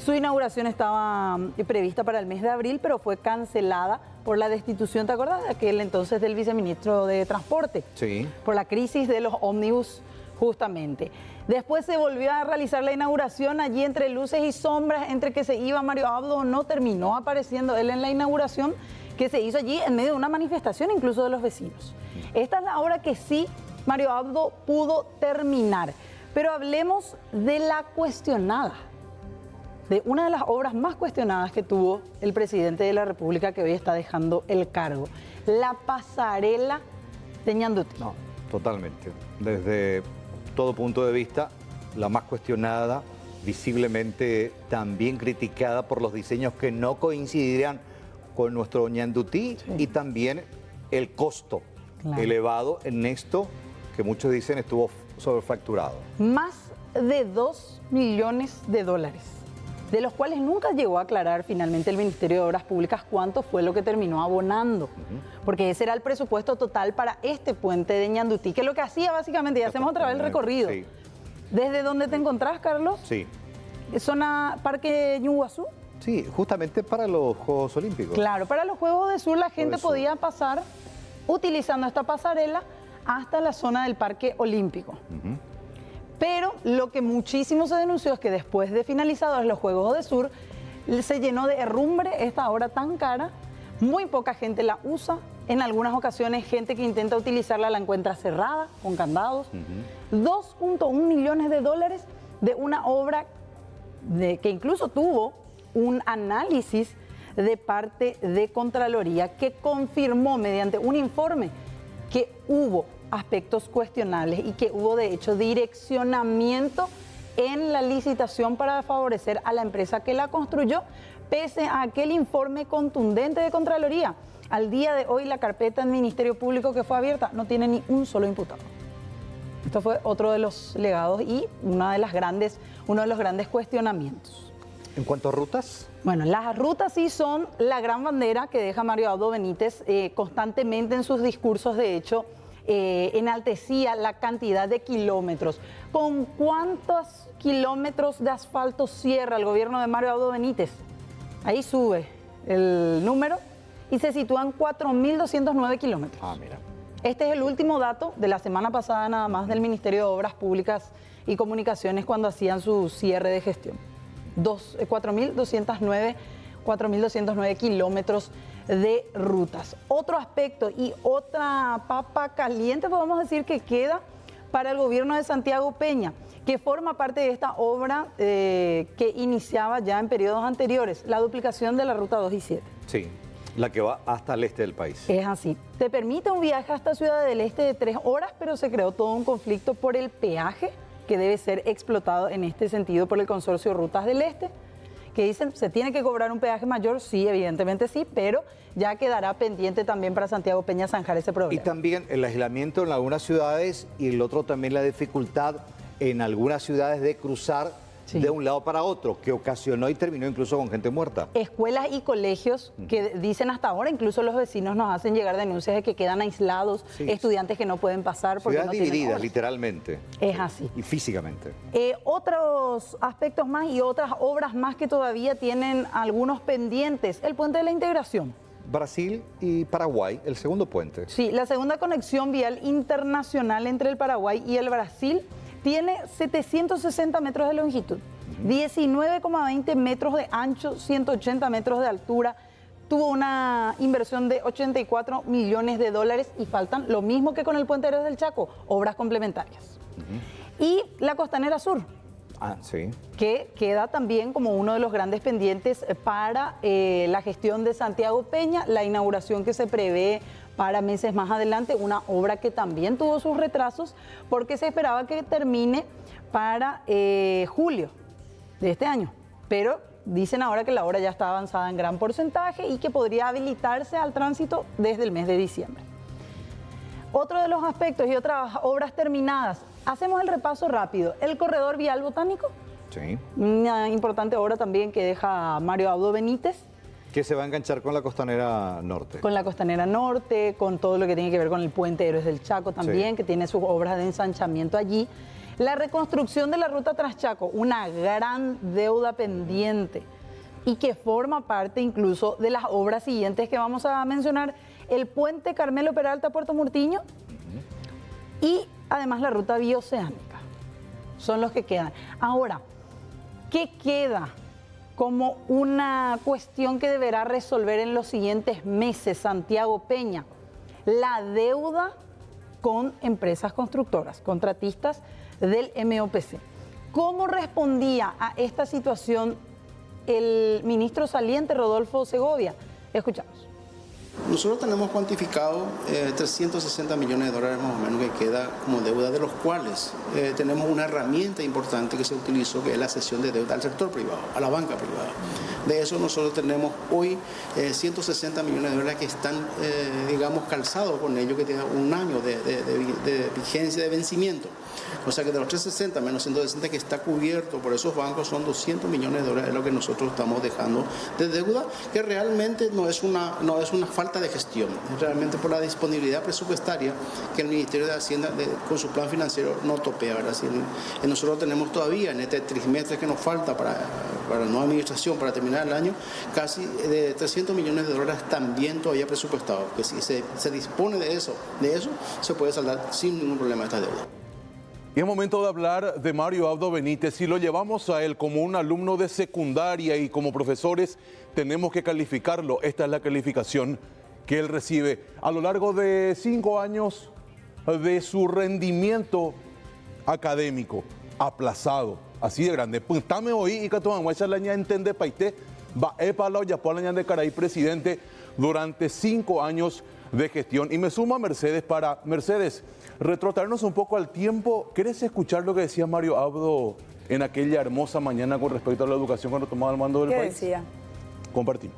Su inauguración estaba prevista para el mes de abril, pero fue cancelada por la destitución, ¿te acuerdas? De aquel entonces del viceministro de Transporte. Sí. Por la crisis de los ómnibus, justamente. Después se volvió a realizar la inauguración allí entre luces y sombras, entre que se iba Mario Abdo o no, terminó apareciendo él en la inauguración que se hizo allí en medio de una manifestación incluso de los vecinos. Esta es la obra que sí Mario Abdo pudo terminar. Pero hablemos de la cuestionada, de una de las obras más cuestionadas que tuvo el presidente de la República, que hoy está dejando el cargo, la pasarela de Ñandutí. No, totalmente. Desde todo punto de vista, la más cuestionada, visiblemente también criticada por los diseños que no coincidirían con nuestro Ñandutí, y también el costo elevado en esto, que muchos dicen estuvo sobrefacturado. Más de 2 millones de dólares, de los cuales nunca llegó a aclarar finalmente el Ministerio de Obras Públicas cuánto fue lo que terminó abonando, porque ese era el presupuesto total para este puente de Ñandutí, que lo que hacía básicamente, y hacemos otra vez el recorrido, sí. ¿Desde dónde te encontrás, Carlos? Sí. ¿Zona Parque Ñuguazú? Sí, justamente para los Juegos Olímpicos. Claro, para los Juegos de Sur la gente podía pasar utilizando esta pasarela hasta la zona del Parque Olímpico. Pero lo que muchísimo se denunció es que después de finalizados los Juegos de Sur, se llenó de herrumbre esta obra tan cara, muy poca gente la usa, en algunas ocasiones gente que intenta utilizarla la encuentra cerrada, con candados. 2.1 millones de dólares de una obra que incluso tuvo un análisis de parte de Contraloría que confirmó mediante un informe que hubo aspectos cuestionables y que hubo de hecho direccionamiento en la licitación para favorecer a la empresa que la construyó, pese a aquel informe contundente de Contraloría. Al día de hoy la carpeta del Ministerio Público que fue abierta no tiene ni un solo imputado. Esto fue otro de los legados y uno de los grandes cuestionamientos. ¿En cuanto a rutas? Bueno, las rutas sí son la gran bandera que deja Mario Abdo Benítez constantemente en sus discursos. De hecho, enaltecía la cantidad de kilómetros. ¿Con cuántos kilómetros de asfalto cierra el gobierno de Mario Abdo Benítez? Ahí sube el número y se sitúa en 4.209 kilómetros. Ah, mira. Este es el último dato de la semana pasada nada más del Ministerio de Obras Públicas y Comunicaciones cuando hacían su cierre de gestión. 4.209 kilómetros de rutas. Otro aspecto y otra papa caliente, podemos decir, que queda para el gobierno de Santiago Peña, que forma parte de esta obra que iniciaba ya en periodos anteriores, la duplicación de la ruta 2 y 7. Sí, la que va hasta el este del país. Es así. Te permite un viaje hasta Ciudad del Este de 3 horas, pero se creó todo un conflicto por el peaje que debe ser explotado en este sentido por el consorcio Rutas del Este, que dicen, ¿se tiene que cobrar un peaje mayor? Sí, evidentemente sí, pero ya quedará pendiente también para Santiago Peña zanjar ese problema. Y también el aislamiento en algunas ciudades y el otro también la dificultad en algunas ciudades de cruzar de un lado para otro, que ocasionó y terminó incluso con gente muerta. Escuelas y colegios que dicen hasta ahora, incluso los vecinos nos hacen llegar denuncias de que quedan aislados, estudiantes que no pueden pasar porque ciudades no tienen divididas, horas. literalmente. Es así. Y físicamente. Otros aspectos más y otras obras más que todavía tienen algunos pendientes. El puente de la integración. Brasil y Paraguay, el segundo puente. Sí, la segunda conexión vial internacional entre el Paraguay y el Brasil tiene 760 metros de longitud, 19,20 metros de ancho, 180 metros de altura. Tuvo una inversión de 84 millones de dólares y faltan lo mismo que con el Puente Héroes del Chaco, obras complementarias. Y la Costanera Sur, que queda también como uno de los grandes pendientes para la gestión de Santiago Peña, la inauguración que se prevé para meses más adelante, una obra que también tuvo sus retrasos porque se esperaba que termine para julio de este año, pero dicen ahora que la obra ya está avanzada en gran porcentaje y que podría habilitarse al tránsito desde el mes de diciembre. Otro de los aspectos y otras obras terminadas, hacemos el repaso rápido. El corredor vial botánico, una importante obra también que deja Mario Abdo Benítez. Que se va a enganchar con la Costanera Norte. Con la Costanera Norte, con todo lo que tiene que ver con el Puente Héroes del Chaco también, que tiene sus obras de ensanchamiento allí. La reconstrucción de la ruta Transchaco, una gran deuda pendiente. y que forma parte incluso de las obras siguientes que vamos a mencionar, el puente Carmelo Peralta Puerto Murtiño y además la ruta bioceánica. Son los que quedan. Ahora, ¿qué queda como una cuestión que deberá resolver en los siguientes meses Santiago Peña? La deuda con empresas constructoras, contratistas del MOPC. ¿Cómo respondía a esta situación el ministro saliente Rodolfo Segovia? Escuchamos. Nosotros tenemos cuantificado 360 millones de dólares más o menos que queda como deuda, de los cuales tenemos una herramienta importante que se utilizó, que es la cesión de deuda al sector privado, a la banca privada. De eso nosotros tenemos hoy 160 millones de dólares que están, digamos, calzados con ello, que tienen un año de vigencia, de vencimiento. O sea que de los 360 menos 160 que está cubierto por esos bancos son 200 millones de dólares, es lo que nosotros estamos dejando de deuda, que realmente no es una falta de gestión, es realmente por la disponibilidad presupuestaria que el Ministerio de Hacienda con su plan financiero no topea, ¿verdad? Así, nosotros tenemos todavía en este trimestre que nos falta para la nueva administración, para terminar el año, casi de 300 millones de dólares también todavía presupuestados, que si se dispone de eso se puede saldar sin ningún problema esta deuda. Y es momento de hablar de Mario Abdo Benítez. Si lo llevamos a él como un alumno de secundaria y como profesores, tenemos que calificarlo. Esta es la calificación que él recibe a lo largo de 5 años de su rendimiento académico, aplazado, así de grande. Puntame hoy y que tu mamá esa laña entende paite, va para la olla por la de Caray, presidente, durante 5 años de gestión. Y me suma Mercedes para Mercedes. Retrotraernos un poco al tiempo. ¿Querés escuchar lo que decía Mario Abdo en aquella hermosa mañana con respecto a la educación cuando tomaba el mando del país? ¿Qué decía? Compartimos.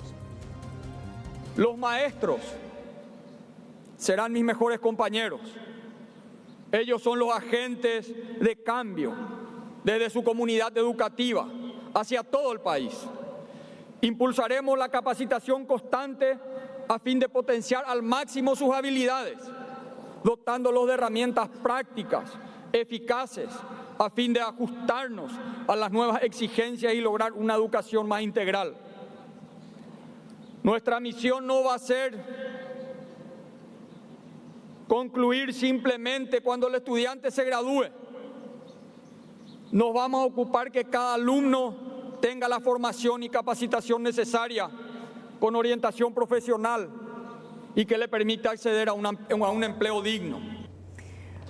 Los maestros serán mis mejores compañeros. Ellos son los agentes de cambio desde su comunidad educativa hacia todo el país. Impulsaremos la capacitación constante a fin de potenciar al máximo sus habilidades, dotándolos de herramientas prácticas, eficaces, a fin de ajustarnos a las nuevas exigencias y lograr una educación más integral. Nuestra misión no va a ser concluir simplemente cuando el estudiante se gradúe. Nos vamos a ocupar que cada alumno tenga la formación y capacitación necesaria con orientación profesional y que le permita acceder a un empleo digno.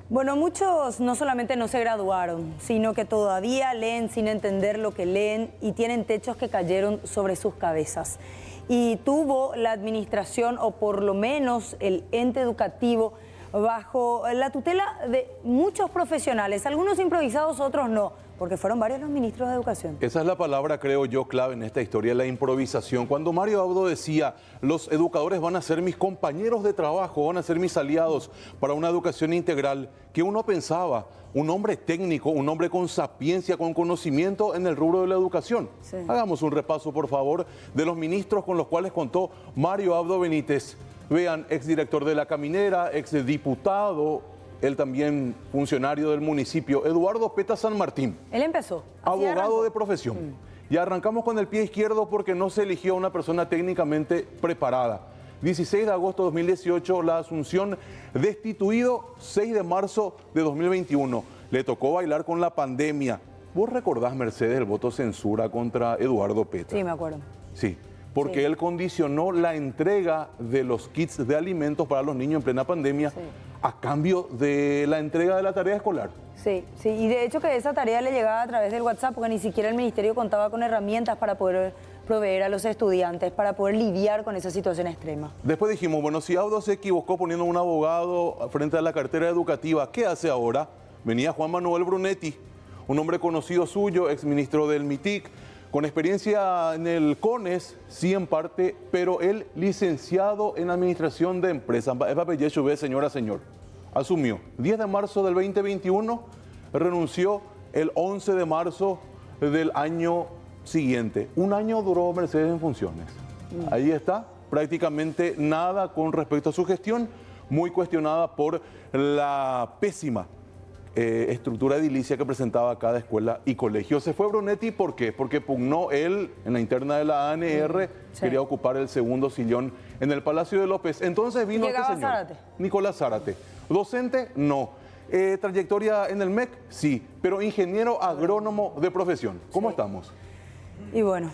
Bueno, muchos no solamente no se graduaron, sino que todavía leen sin entender lo que leen y tienen techos que cayeron sobre sus cabezas. Y tuvo la administración, o por lo menos el ente educativo, bajo la tutela de muchos profesionales, algunos improvisados, otros no, porque fueron varios los ministros de educación. Esa es la palabra, creo yo, clave en esta historia, la improvisación. Cuando Mario Abdo decía, los educadores van a ser mis compañeros de trabajo, van a ser mis aliados para una educación integral, que uno pensaba, un hombre técnico, un hombre con sapiencia, con conocimiento en el rubro de la educación. Sí. Hagamos un repaso, por favor, de los ministros con los cuales contó Mario Abdo Benítez. Vean, exdirector de La Caminera, exdiputado, él también funcionario del municipio, Eduardo Peta San Martín. Él empezó. Abogado de profesión. Y arrancamos con el pie izquierdo porque no se eligió a una persona técnicamente preparada. 16 de agosto de 2018, la asunción, destituido 6 de marzo de 2021. Le tocó bailar con la pandemia. ¿Vos recordás, Mercedes, el voto censura contra Eduardo Peta? Sí, me acuerdo. Sí. Porque él condicionó la entrega de los kits de alimentos para los niños en plena pandemia a cambio de la entrega de la tarea escolar. Sí, sí, y de hecho que esa tarea le llegaba a través del WhatsApp, porque ni siquiera el ministerio contaba con herramientas para poder proveer a los estudiantes, para poder lidiar con esa situación extrema. Después dijimos, bueno, si Abdo se equivocó poniendo un abogado frente a la cartera educativa, ¿qué hace ahora? Venía Juan Manuel Brunetti, un hombre conocido suyo, exministro del MITIC, con experiencia en el CONES, sí en parte, pero él licenciado en administración de empresas. Señora, señor. Asumió. 10 de marzo del 2021, renunció el 11 de marzo del año siguiente. Un año duró Mercedes en funciones. Ahí está, prácticamente nada con respecto a su gestión, muy cuestionada por la pésima estructura edilicia que presentaba cada escuela y colegio. Se fue Brunetti, ¿por qué? Porque pugnó él en la interna de la ANR, quería ocupar el segundo sillón en el Palacio de López. Entonces vino este señor, Zárate. Nicolás Zárate. Docente, no. Trayectoria en el MEC, sí, pero ingeniero agrónomo de profesión. ¿Cómo estamos? Y bueno.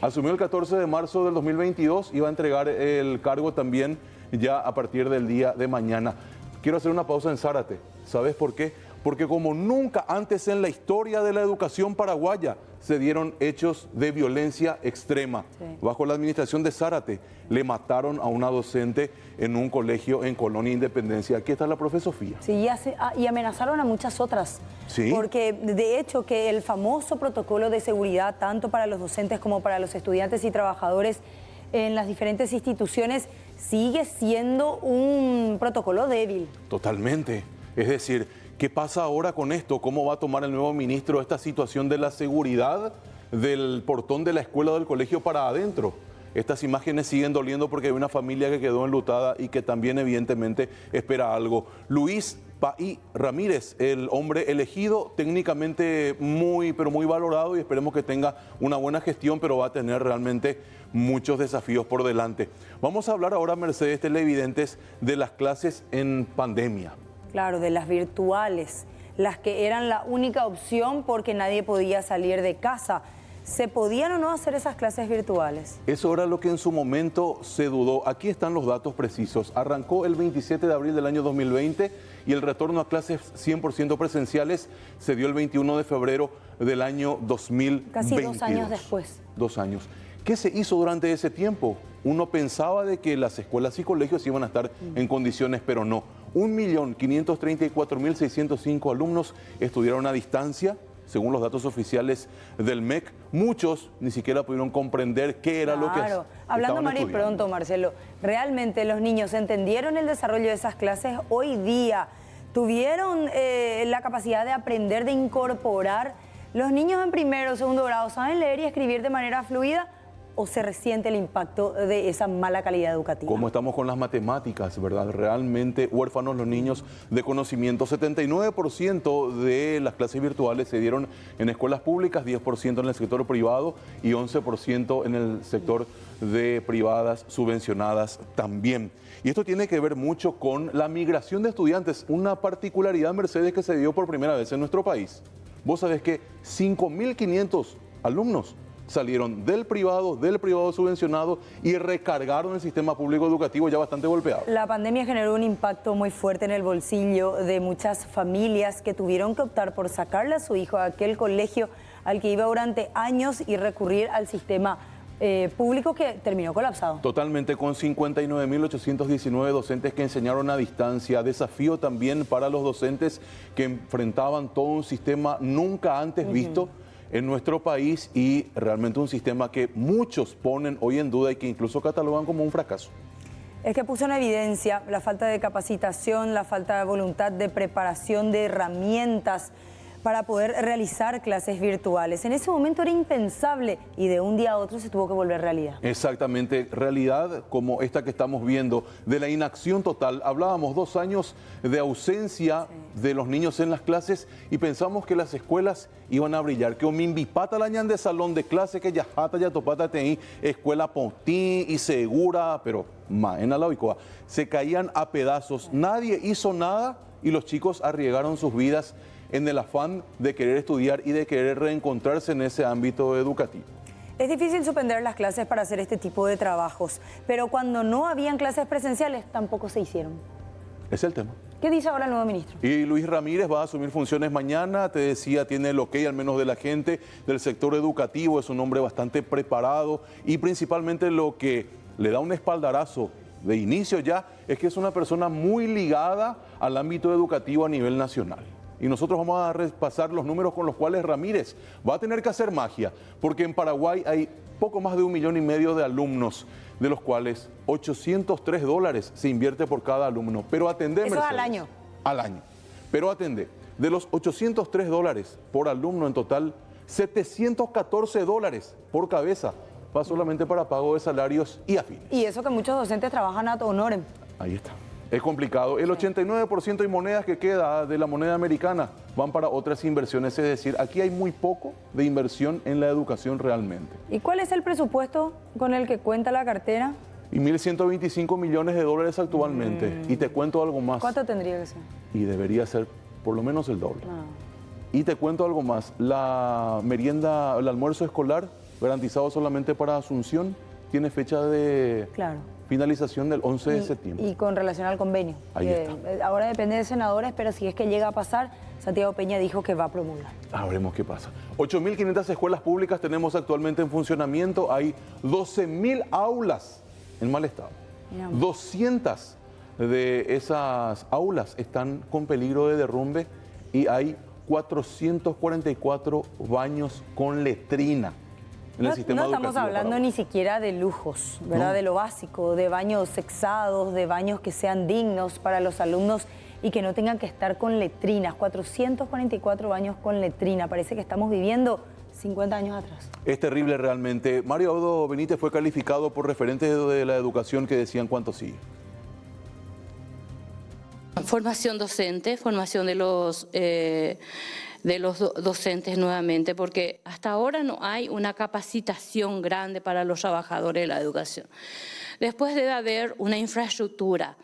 Asumió el 14 de marzo del 2022 y va a entregar el cargo también ya a partir del día de mañana. Quiero hacer una pausa en Zárate. ¿Sabes por qué? Porque como nunca antes en la historia de la educación paraguaya se dieron hechos de violencia extrema. Sí. Bajo la administración de Zárate le mataron a una docente en un colegio en Colonia Independencia. Aquí está la profe Sofía. Sí, y amenazaron a muchas otras. Sí. Porque de hecho que el famoso protocolo de seguridad, tanto para los docentes como para los estudiantes y trabajadores en las diferentes instituciones, sigue siendo un protocolo débil. Totalmente. Es decir, ¿qué pasa ahora con esto? ¿Cómo va a tomar el nuevo ministro esta situación de la seguridad del portón de la escuela o del colegio para adentro? Estas imágenes siguen doliendo porque hay una familia que quedó enlutada y que también evidentemente espera algo. Luis Paí Ramírez, el hombre elegido, técnicamente muy valorado, y esperemos que tenga una buena gestión, pero va a tener realmente muchos desafíos por delante. Vamos a hablar ahora, Mercedes, televidentes, de las clases en pandemia. Claro, de las virtuales, las que eran la única opción porque nadie podía salir de casa. ¿Se podían o no hacer esas clases virtuales? Eso era lo que en su momento se dudó. Aquí están los datos precisos. Arrancó el 27 de abril del año 2020 y el retorno a clases 100% presenciales se dio el 21 de febrero del año 2022. Casi 2 años después. 2 años. ¿Qué se hizo durante ese tiempo? Uno pensaba de que las escuelas y colegios iban a estar en condiciones, pero no. 1.534.605 alumnos estudiaron a distancia, según los datos oficiales del MEC. Muchos ni siquiera pudieron comprender qué era lo que hablando mal y pronto, Marcelo, ¿realmente los niños entendieron el desarrollo de esas clases hoy día? ¿Tuvieron la capacidad de aprender, de incorporar? ¿Los niños en primero o segundo grado saben leer y escribir de manera fluida? ¿O se resiente el impacto de esa mala calidad educativa? ¿Cómo estamos con las matemáticas, verdad? Realmente huérfanos los niños de conocimiento. 79% de las clases virtuales se dieron en escuelas públicas, 10% en el sector privado y 11% en el sector de privadas subvencionadas también. Y esto tiene que ver mucho con la migración de estudiantes, una particularidad, Mercedes, que se dio por primera vez en nuestro país. Vos sabés que 5.500 alumnos salieron del privado subvencionado y recargaron el sistema público educativo ya bastante golpeado. La pandemia generó un impacto muy fuerte en el bolsillo de muchas familias que tuvieron que optar por sacarle a su hijo a aquel colegio al que iba durante años y recurrir al sistema público que terminó colapsado. Totalmente, con 59.819 docentes que enseñaron a distancia. Desafío también para los docentes que enfrentaban todo un sistema nunca antes visto en nuestro país, y realmente un sistema que muchos ponen hoy en duda y que incluso catalogan como un fracaso. Es que puso en evidencia la falta de capacitación, la falta de voluntad, de preparación, de herramientas para poder realizar clases virtuales. En ese momento era impensable y de un día a otro se tuvo que volver realidad. Exactamente, realidad como esta que estamos viendo, de la inacción total. Hablábamos 2 años de ausencia de los niños en las clases y pensamos que las escuelas iban a brillar, que Omimbipata la ñan de salón de clase, que Yajata, Yatopata, Teí, escuela Pontí y segura, pero en Alaoicoa, se caían a pedazos. Nadie hizo nada y los chicos arriesgaron sus vidas en el afán de querer estudiar y de querer reencontrarse en ese ámbito educativo. Es difícil suspender las clases para hacer este tipo de trabajos, pero cuando no habían clases presenciales tampoco se hicieron. Es el tema. ¿Qué dice ahora el nuevo ministro? Y Luis Ramírez va a asumir funciones mañana, te decía, tiene el ok al menos de la gente del sector educativo, es un hombre bastante preparado y principalmente lo que le da un espaldarazo de inicio ya es que es una persona muy ligada al ámbito educativo a nivel nacional. Y nosotros vamos a repasar los números con los cuales Ramírez va a tener que hacer magia, porque en Paraguay hay poco más de 1,5 millones de alumnos, de los cuales $803 se invierte por cada alumno. Pero atendé, eso al año. Al año. Pero atendé, de los $803 por alumno en total, $714 por cabeza va solamente para pago de salarios y afines. Y eso que muchos docentes trabajan ad honorem. Ahí está. Es complicado. El 89% de monedas que queda de la moneda americana van para otras inversiones. Es decir, aquí hay muy poco de inversión en la educación realmente. ¿Y cuál es el presupuesto con el que cuenta la cartera? Y 1.125 millones de dólares actualmente. Y te cuento algo más. ¿Cuánto tendría que ser? Y debería ser por lo menos el doble. Y te cuento algo más. La merienda, el almuerzo escolar, garantizado solamente para Asunción, tiene fecha de finalización del 11 de septiembre. Y con relación al convenio. Ahí está. Ahora depende de senadores, pero si es que llega a pasar, Santiago Peña dijo que va a promulgar. Veremos qué pasa. 8.500 escuelas públicas tenemos actualmente en funcionamiento. Hay 12.000 aulas en mal estado. 200 de esas aulas están con peligro de derrumbe y hay 444 baños con letrina en el sistema educativo. No estamos hablando ni siquiera de lujos, ¿verdad? De lo básico, de baños sexados, de baños que sean dignos para los alumnos y que no tengan que estar con letrinas. 444 baños con letrina. Parece que estamos viviendo 50 años atrás. Es terrible realmente. Mario Abdo Benítez fue calificado por referentes de la educación que decían cuánto sigue. Formación docente, formación de los docentes nuevamente, porque hasta ahora no hay una capacitación grande para los trabajadores de la educación. Después debe haber una infraestructura,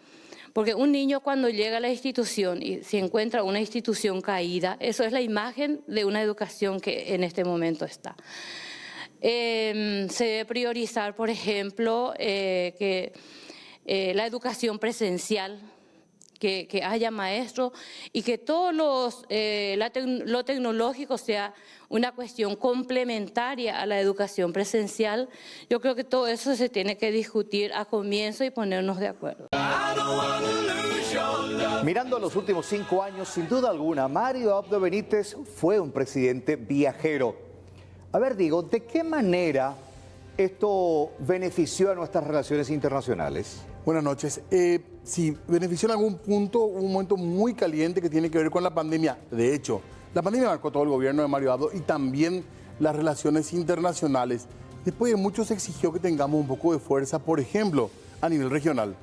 porque un niño cuando llega a la institución y se encuentra una institución caída, eso es la imagen de una educación que en este momento está. Se debe priorizar, por ejemplo, la educación presencial, que haya maestros y que todo lo tecnológico sea una cuestión complementaria a la educación presencial. Yo creo que todo eso se tiene que discutir a comienzo y ponernos de acuerdo. Mirando a los últimos 5 años, sin duda alguna, Mario Abdo Benítez fue un presidente viajero. A ver, digo, ¿de qué manera esto benefició a nuestras relaciones internacionales? Buenas noches. Sí, benefició en algún punto un momento muy caliente que tiene que ver con la pandemia. De hecho, la pandemia marcó todo el gobierno de Mario Abdo y también las relaciones internacionales. Después de mucho se exigió que tengamos un poco de fuerza, por ejemplo, a nivel regional.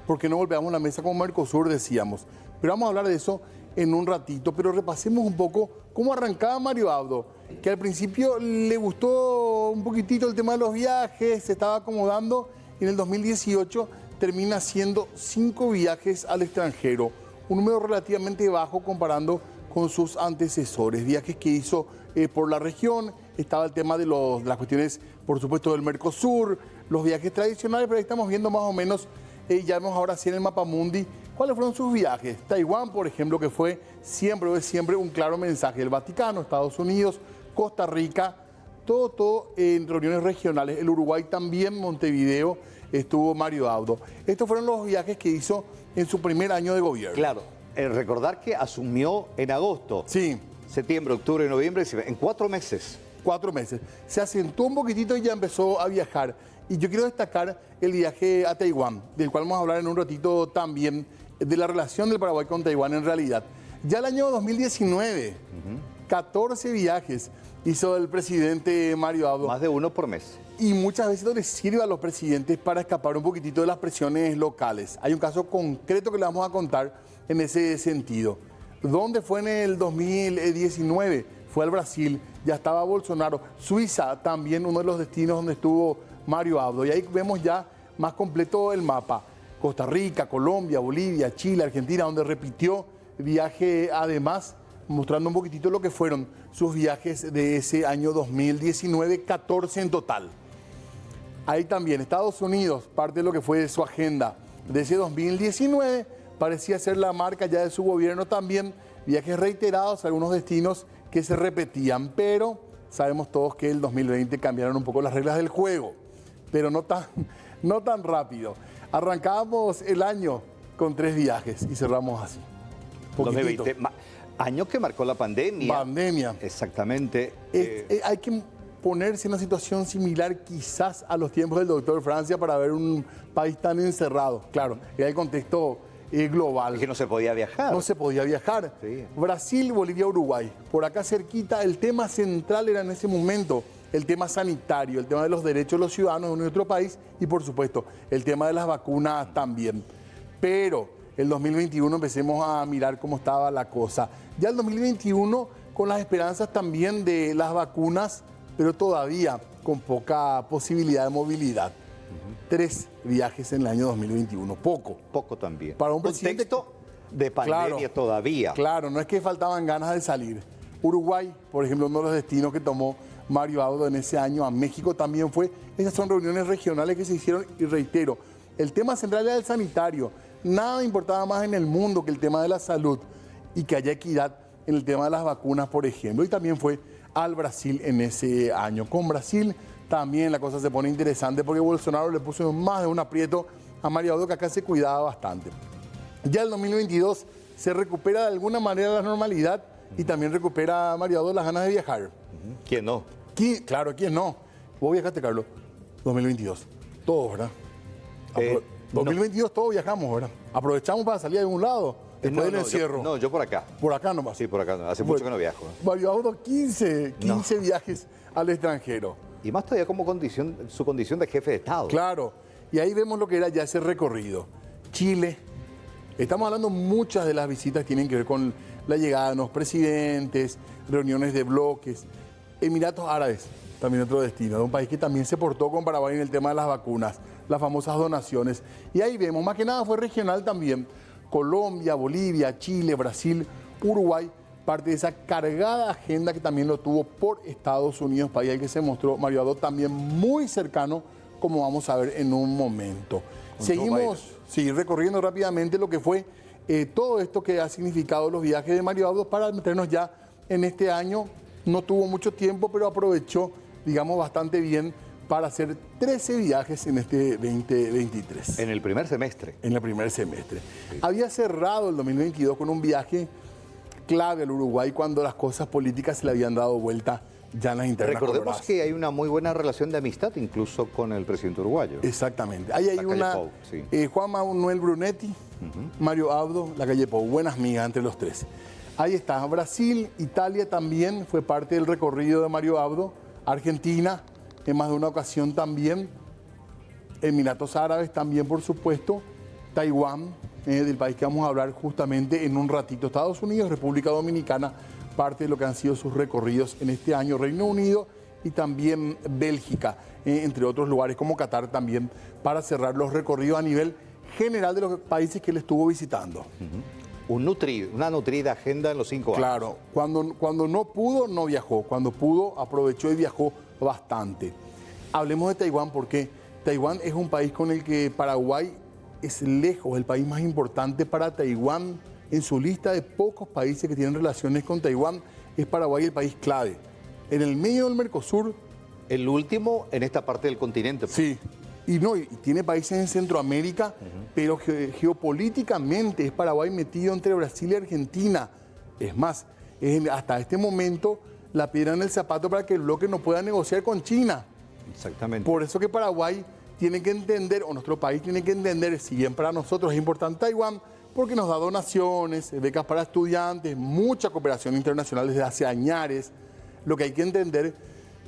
Porque no volvemos a la mesa con Mercosur, decíamos. Pero vamos a hablar de eso en un ratito. Pero repasemos un poco cómo arrancaba Mario Abdo, que al principio le gustó un poquitito el tema de los viajes, se estaba acomodando y en el 2018 termina haciendo 5 viajes al extranjero, un número relativamente bajo comparando con sus antecesores. Viajes que hizo por la región, estaba el tema de las cuestiones, por supuesto, del Mercosur, los viajes tradicionales, pero ahí estamos viendo más o menos, ya vemos ahora sí en el mapamundi, cuáles fueron sus viajes. Taiwán, por ejemplo, que fue siempre un claro mensaje. El Vaticano, Estados Unidos, Costa Rica, todo en reuniones regionales. El Uruguay también, Montevideo, estuvo Mario Abdo. Estos fueron los viajes que hizo en su primer año de gobierno. Claro, recordar que asumió en agosto. Sí. Septiembre, octubre, noviembre, en 4 meses. 4 meses. Se asentó un poquitito y ya empezó a viajar. Y yo quiero destacar el viaje a Taiwán, del cual vamos a hablar en un ratito también, de la relación del Paraguay con Taiwán en realidad. Ya el año 2019, 14 viajes hizo el presidente Mario Abdo. Más de uno por mes. Y muchas veces les sirve a los presidentes para escapar un poquitito de las presiones locales. Hay un caso concreto que le vamos a contar en ese sentido. ¿Dónde fue en el 2019? Fue al Brasil, ya estaba Bolsonaro. Suiza también, uno de los destinos donde estuvo Mario Abdo. Y ahí vemos ya más completo el mapa. Costa Rica, Colombia, Bolivia, Chile, Argentina, donde repitió viaje además, mostrando un poquitito lo que fueron sus viajes de ese año 2019, 14 en total. Ahí también Estados Unidos, parte de lo que fue su agenda de ese 2019, parecía ser la marca ya de su gobierno también, viajes reiterados a algunos destinos que se repetían, pero sabemos todos que el 2020 cambiaron un poco las reglas del juego, pero no tan rápido. Arrancábamos el año con 3 viajes y cerramos así. 2020, año que marcó la pandemia. Pandemia. Exactamente. Hay que ponerse en una situación similar quizás a los tiempos del doctor Francia para ver un país tan encerrado. Claro, era el contexto global. Es que no se podía viajar. No se podía viajar. Sí. Brasil, Bolivia, Uruguay. Por acá cerquita, el tema central era en ese momento el tema sanitario, el tema de los derechos de los ciudadanos de nuestro país y, por supuesto, el tema de las vacunas también. Pero el 2021 empecemos a mirar cómo estaba la cosa. Ya el 2021 con las esperanzas también de las vacunas, pero todavía con poca posibilidad de movilidad. 3 viajes en el año 2021, poco. Poco también. Para un presidente de pandemia todavía. Claro, no es que faltaban ganas de salir. Uruguay, por ejemplo, uno de los destinos que tomó Mario Abdo en ese año, a México también fue. Esas son reuniones regionales que se hicieron y reitero, el tema central era el sanitario. Nada importaba más en el mundo que el tema de la salud y que haya equidad en el tema de las vacunas, por ejemplo. Y también fue al Brasil en ese año. Con Brasil también la cosa se pone interesante porque Bolsonaro le puso más de un aprieto a Mario Abdo, que acá se cuidaba bastante. Ya el 2022 se recupera de alguna manera la normalidad y también recupera a Mario Abdo las ganas de viajar. ¿Quién no? Claro, ¿quién no? Vos viajaste, Carlos, 2022. Todos, ¿verdad? 2022 todos viajamos, ¿verdad? Aprovechamos para salir de algún lado. Después del encierro. Yo por acá. Por acá nomás. Sí, por acá. Hace mucho que no viajo. Mario Abdo, 15 viajes al extranjero. Y más todavía como su condición de jefe de Estado. Claro. Y ahí vemos lo que era ya ese recorrido. Chile. Estamos hablando, muchas de las visitas tienen que ver con la llegada de los presidentes, reuniones de bloques. Emiratos Árabes, también otro destino, de un país que también se portó con Paraguay en el tema de las vacunas, las famosas donaciones. Y ahí vemos, más que nada fue regional también, Colombia, Bolivia, Chile, Brasil, Uruguay, parte de esa cargada agenda que también lo tuvo por Estados Unidos, país al que se mostró Mario Abdo también muy cercano, como vamos a ver en un momento. Seguimos recorriendo rápidamente lo que fue todo esto que ha significado los viajes de Mario Abdo para meternos ya en este año. No tuvo mucho tiempo, pero aprovechó, digamos, bastante bien para hacer 13 viajes en este 2023. En el primer semestre. En el primer semestre. Sí. Había cerrado el 2022 con un viaje clave al Uruguay cuando las cosas políticas se le habían dado vuelta ya en las internas. Recordemos coloradas. Que hay una muy buena relación de amistad incluso con el presidente uruguayo. Exactamente. Ahí hay una... Pou, sí. Juan Manuel Brunetti, Mario Abdo, la calle Pou. Buenas migas entre los tres. Ahí está. Brasil, Italia también fue parte del recorrido de Mario Abdo. Argentina, en más de una ocasión también. Emiratos Árabes también, por supuesto. Taiwán, del país que vamos a hablar justamente en un ratito. Estados Unidos, República Dominicana, parte de lo que han sido sus recorridos en este año. Reino Unido y también Bélgica, entre otros lugares como Qatar también, para cerrar los recorridos a nivel general de los países que él estuvo visitando. Una nutrida agenda en los 5 años. Claro, cuando no pudo, no viajó. Cuando pudo, aprovechó y viajó bastante. Hablemos de Taiwán porque Taiwán es un país con el que Paraguay es lejos el país más importante para Taiwán. En su lista de pocos países que tienen relaciones con Taiwán, es Paraguay el país clave. En el medio del Mercosur... El último en esta parte del continente. Sí. Y tiene países en Centroamérica, pero geopolíticamente es Paraguay metido entre Brasil y Argentina. Es más, es hasta este momento la piedra en el zapato para que el bloque no pueda negociar con China. Exactamente. Por eso que Paraguay tiene que entender, o nuestro país tiene que entender, si bien para nosotros es importante Taiwán, porque nos da donaciones, becas para estudiantes, mucha cooperación internacional desde hace años, lo que hay que entender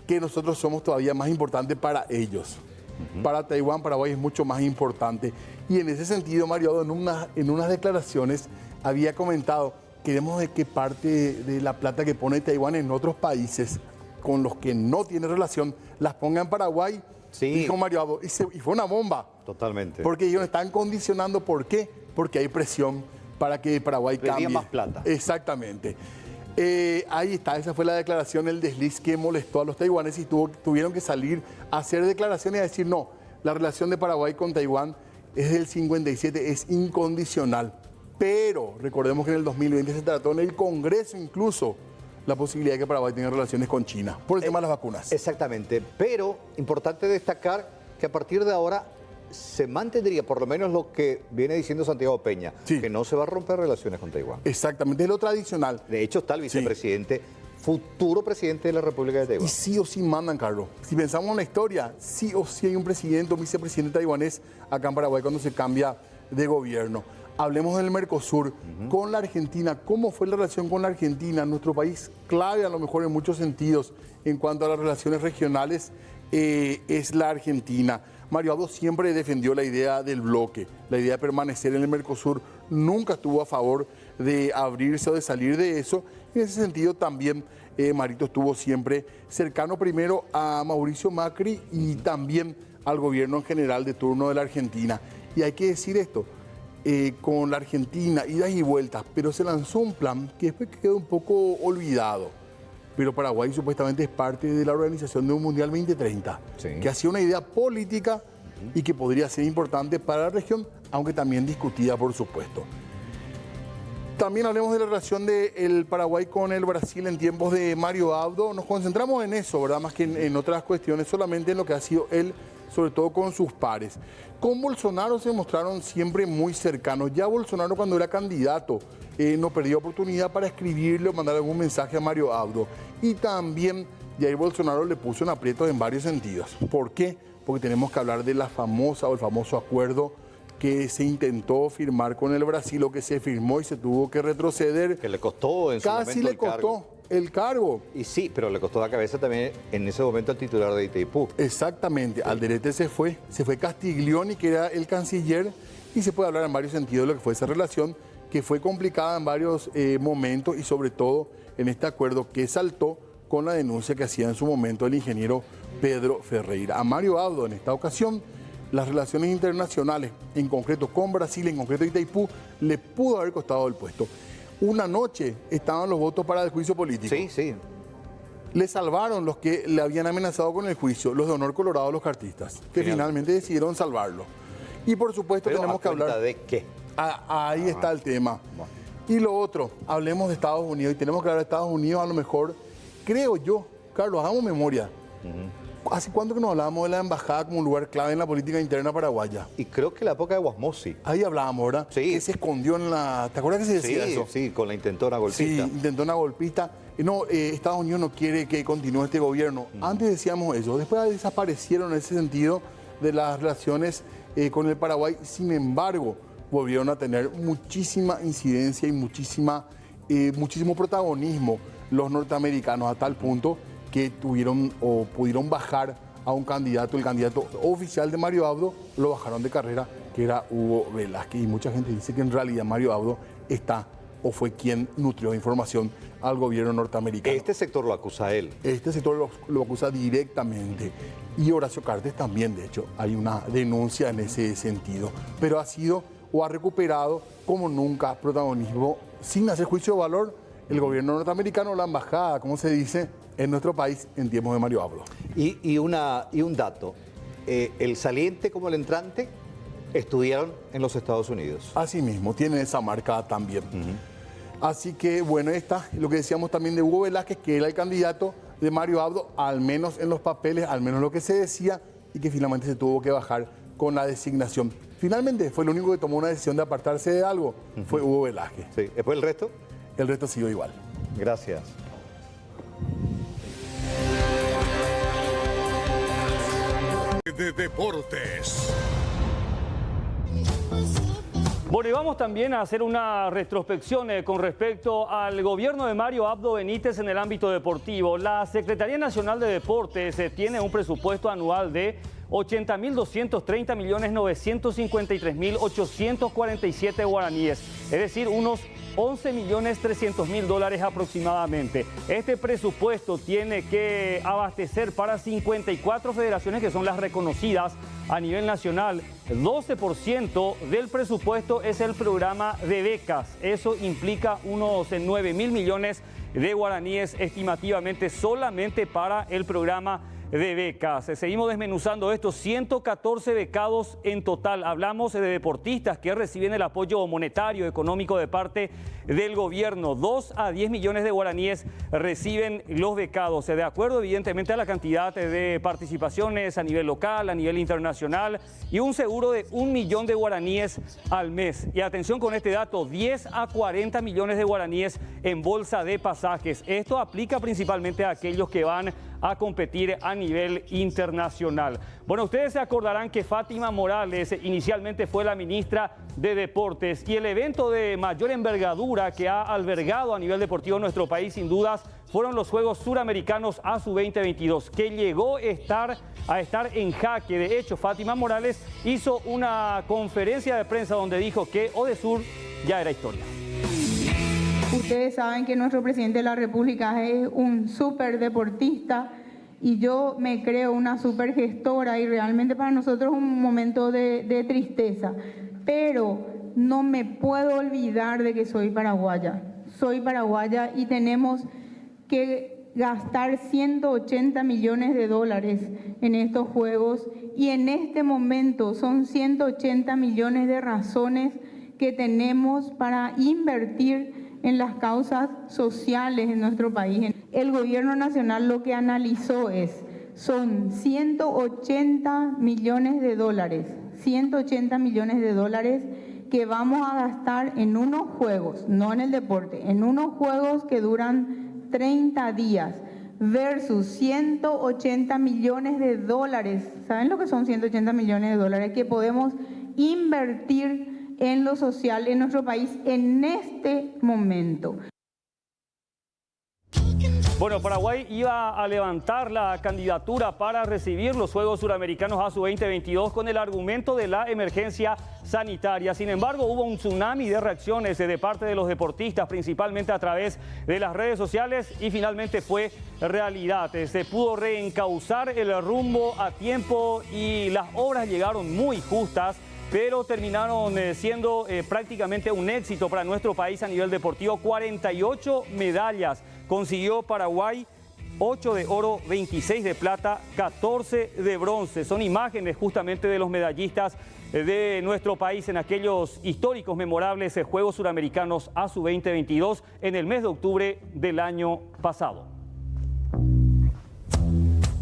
que nosotros somos todavía más importantes para ellos. Para Taiwán, Paraguay es mucho más importante. Y en ese sentido, Mario Abdo, en unas declaraciones había comentado, queremos de que parte de la plata que pone Taiwán en otros países con los que no tiene relación, las ponga en Paraguay, dijo Mario Abdo, y fue una bomba. Totalmente. Porque ellos están condicionando, ¿por qué? Porque hay presión para que Paraguay cambie. más plata. Exactamente. Ahí está, esa fue la declaración, el desliz que molestó a los taiwaneses y tuvieron que salir a hacer declaraciones y a decir no, la relación de Paraguay con Taiwán es del 57, es incondicional. Pero recordemos que en el 2020 se trató en el Congreso incluso la posibilidad de que Paraguay tenga relaciones con China por el tema de las vacunas. Exactamente, pero importante destacar que a partir de ahora se mantendría por lo menos lo que viene diciendo Santiago Peña, que no se va a romper relaciones con Taiwán. Exactamente, es lo tradicional. De hecho está el vicepresidente, futuro presidente de la República de Taiwán. Y sí o sí mandan, Carlos. Si pensamos en la historia, sí o sí hay un presidente o vicepresidente taiwanés acá en Paraguay cuando se cambia de gobierno. Hablemos del Mercosur, con la Argentina. ¿Cómo fue la relación con la Argentina? Nuestro país clave a lo mejor en muchos sentidos en cuanto a las relaciones regionales es la Argentina. Mario Abdo siempre defendió la idea del bloque, la idea de permanecer en el Mercosur. nunca estuvo a favor de abrirse o de salir de eso. En ese sentido también Marito estuvo siempre cercano primero a Mauricio Macri y también al gobierno en general de turno de la Argentina. Y hay que decir esto, con la Argentina, idas y vueltas, pero se lanzó un plan que después quedó un poco olvidado. Pero Paraguay supuestamente es parte de la organización de un Mundial 2030, que hacía una idea política y que podría ser importante para la región, aunque también discutida, por supuesto. También hablemos de la relación del Paraguay con el Brasil en tiempos de Mario Abdo. Nos concentramos en eso, ¿verdad? Más que en otras cuestiones, solamente en lo que ha sido él, sobre todo con sus pares. Con Bolsonaro se mostraron siempre muy cercanos. Ya Bolsonaro, cuando era candidato, no perdió oportunidad para escribirle o mandar algún mensaje a Mario Abdo. Y también Jair Bolsonaro le puso en aprietos en varios sentidos. ¿Por qué? Porque tenemos que hablar de la famosa o el famoso acuerdo que se intentó firmar con el Brasil o que se firmó y se tuvo que retroceder. Que le costó en su momento casi le costó el cargo. Y sí, pero le costó la cabeza también en ese momento al titular de Itaipú. Exactamente, Alderete se fue Castiglioni, que era el canciller, y se puede hablar en varios sentidos de lo que fue esa relación, que fue complicada en varios momentos y sobre todo en este acuerdo que saltó con la denuncia que hacía en su momento el ingeniero Pedro Ferreira. A Mario Abdo en esta ocasión, las relaciones internacionales, en concreto con Brasil, en concreto Itaipú, le pudo haber costado el puesto. Una noche estaban los votos para el juicio político. Sí, sí. Le salvaron los que le habían amenazado con el juicio, los de Honor Colorado, los cartistas, que finalmente decidieron salvarlo. Y por supuesto tenemos que hablar... ¿De qué? Ahí está el tema. Y lo otro, hablemos de Estados Unidos, y tenemos que hablar de Estados Unidos a lo mejor, creo yo, Carlos, hagamos memoria. ¿Hace cuánto que nos hablábamos de la embajada como un lugar clave en la política interna paraguaya? Y creo que la época de Guasmosi. Ahí hablábamos, ¿verdad? Sí. Que se escondió en la... ¿Te acuerdas que se decía eso? Sí, con la intentona golpista. Sí, intentona golpista. No, Estados Unidos no quiere que continúe este gobierno. Antes decíamos eso. Después desaparecieron en ese sentido de las relaciones con el Paraguay. Sin embargo, volvieron a tener muchísima incidencia y muchísimo protagonismo los norteamericanos, a tal punto que tuvieron o pudieron bajar a un candidato, el candidato oficial de Mario Abdo, lo bajaron de carrera, que era Hugo Velázquez. Y mucha gente dice que en realidad Mario Abdo está o fue quien nutrió información al gobierno norteamericano. Este sector lo acusa a él. Este sector lo acusa directamente. Y Horacio Cartes también, de hecho, hay una denuncia en ese sentido. Pero ha sido o ha recuperado como nunca protagonismo, sin hacer juicio de valor, el gobierno norteamericano, la embajada, como se dice, en nuestro país en tiempos de Mario Abdo. Y un dato, el saliente como el entrante estuvieron en los Estados Unidos. Así mismo, tienen esa marca también. Así que, bueno, está lo que decíamos también de Hugo Velázquez, que era el candidato de Mario Abdo, al menos en los papeles, al menos lo que se decía, y que finalmente se tuvo que bajar con la designación. Finalmente fue el único que tomó una decisión de apartarse de algo, fue Hugo Velázquez. Sí. ¿Después el resto? El resto siguió igual. Gracias. De deportes. Bueno, y vamos también a hacer una retrospección con respecto al gobierno de Mario Abdo Benítez en el ámbito deportivo. La Secretaría Nacional de Deportes tiene un presupuesto anual de 80.230.953.847 guaraníes, es decir, unos 11.300.000 aproximadamente. Este presupuesto tiene que abastecer para 54 federaciones que son las reconocidas a nivel nacional. 12% del presupuesto es el programa de becas. Eso implica unos 9.000 millones de guaraníes estimativamente solamente para el programa de becas. Seguimos desmenuzando estos 114 becados en total. Hablamos de deportistas que reciben el apoyo monetario, económico de parte del gobierno. 2 a 10 millones de guaraníes reciben los becados, de acuerdo evidentemente a la cantidad de participaciones a nivel local, a nivel internacional, y un seguro de 1 millón de guaraníes al mes. Y atención con este dato, 10 a 40 millones de guaraníes en bolsa de pasajes. Esto aplica principalmente a aquellos que van a competir a nivel internacional. Bueno, ustedes se acordarán que Fátima Morales inicialmente fue la ministra de Deportes, y el evento de mayor envergadura que ha albergado a nivel deportivo en nuestro país, sin dudas, fueron los Juegos Suramericanos ASU 2022, que llegó a estar en jaque. De hecho, Fátima Morales hizo una conferencia de prensa donde dijo que Odesur ya era historia. Ustedes saben que nuestro presidente de la República es un súper deportista y yo me creo una súper gestora y realmente para nosotros es un momento de tristeza. Pero no me puedo olvidar de que soy paraguaya. Soy paraguaya y tenemos que gastar 180 millones de dólares en estos Juegos y en este momento son 180 millones de razones que tenemos para invertir en las causas sociales en nuestro país. El gobierno nacional lo que analizó son 180 millones de dólares, 180 millones de dólares que vamos a gastar en unos Juegos, no en el deporte, en unos Juegos que duran 30 días versus 180 millones de dólares. ¿Saben lo que son 180 millones de dólares? Que podemos invertir en lo social en nuestro país en este momento. Bueno, Paraguay iba a levantar la candidatura para recibir los Juegos Suramericanos ASU 2022 con el argumento de la emergencia sanitaria. Sin embargo, hubo un tsunami de reacciones de parte de los deportistas, principalmente a través de las redes sociales, y finalmente fue realidad. Se pudo reencauzar el rumbo a tiempo y las obras llegaron muy justas, pero terminaron siendo prácticamente un éxito para nuestro país a nivel deportivo. 48 medallas consiguió Paraguay, 8 de oro, 26 de plata, 14 de bronce. Son imágenes justamente de los medallistas de nuestro país en aquellos históricos, memorables Juegos Suramericanos ASU 2022 en el mes de octubre del año pasado.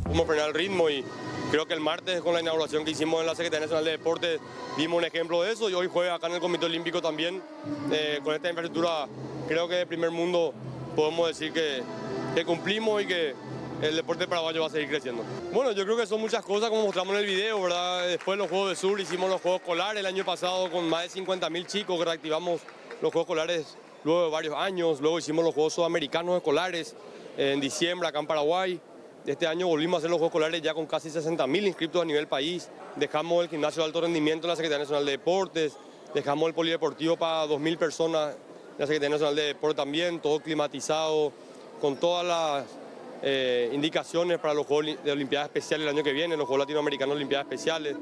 Cómo frenar el ritmo, y creo que el martes con la inauguración que hicimos en la Secretaría Nacional de Deportes dimos un ejemplo de eso, y hoy juega acá en el Comité Olímpico también. Con esta infraestructura creo que de primer mundo podemos decir que cumplimos y que el deporte paraguayo va a seguir creciendo. Bueno, yo creo que son muchas cosas como mostramos en el video, ¿verdad? Después de los Juegos del Sur hicimos los Juegos Escolares el año pasado con más de 50.000 chicos, que reactivamos los Juegos Escolares luego de varios años. Luego hicimos los Juegos Sudamericanos Escolares en diciembre acá en Paraguay. Este año volvimos a hacer los Juegos Escolares ya con casi 60.000 inscritos a nivel país. Dejamos el gimnasio de alto rendimiento en la Secretaría Nacional de Deportes, dejamos el polideportivo para 2.000 personas en la Secretaría Nacional de Deportes también, todo climatizado, con todas las indicaciones para los Juegos de Olimpiadas Especiales el año que viene, los Juegos Latinoamericanos de Olimpiadas Especiales.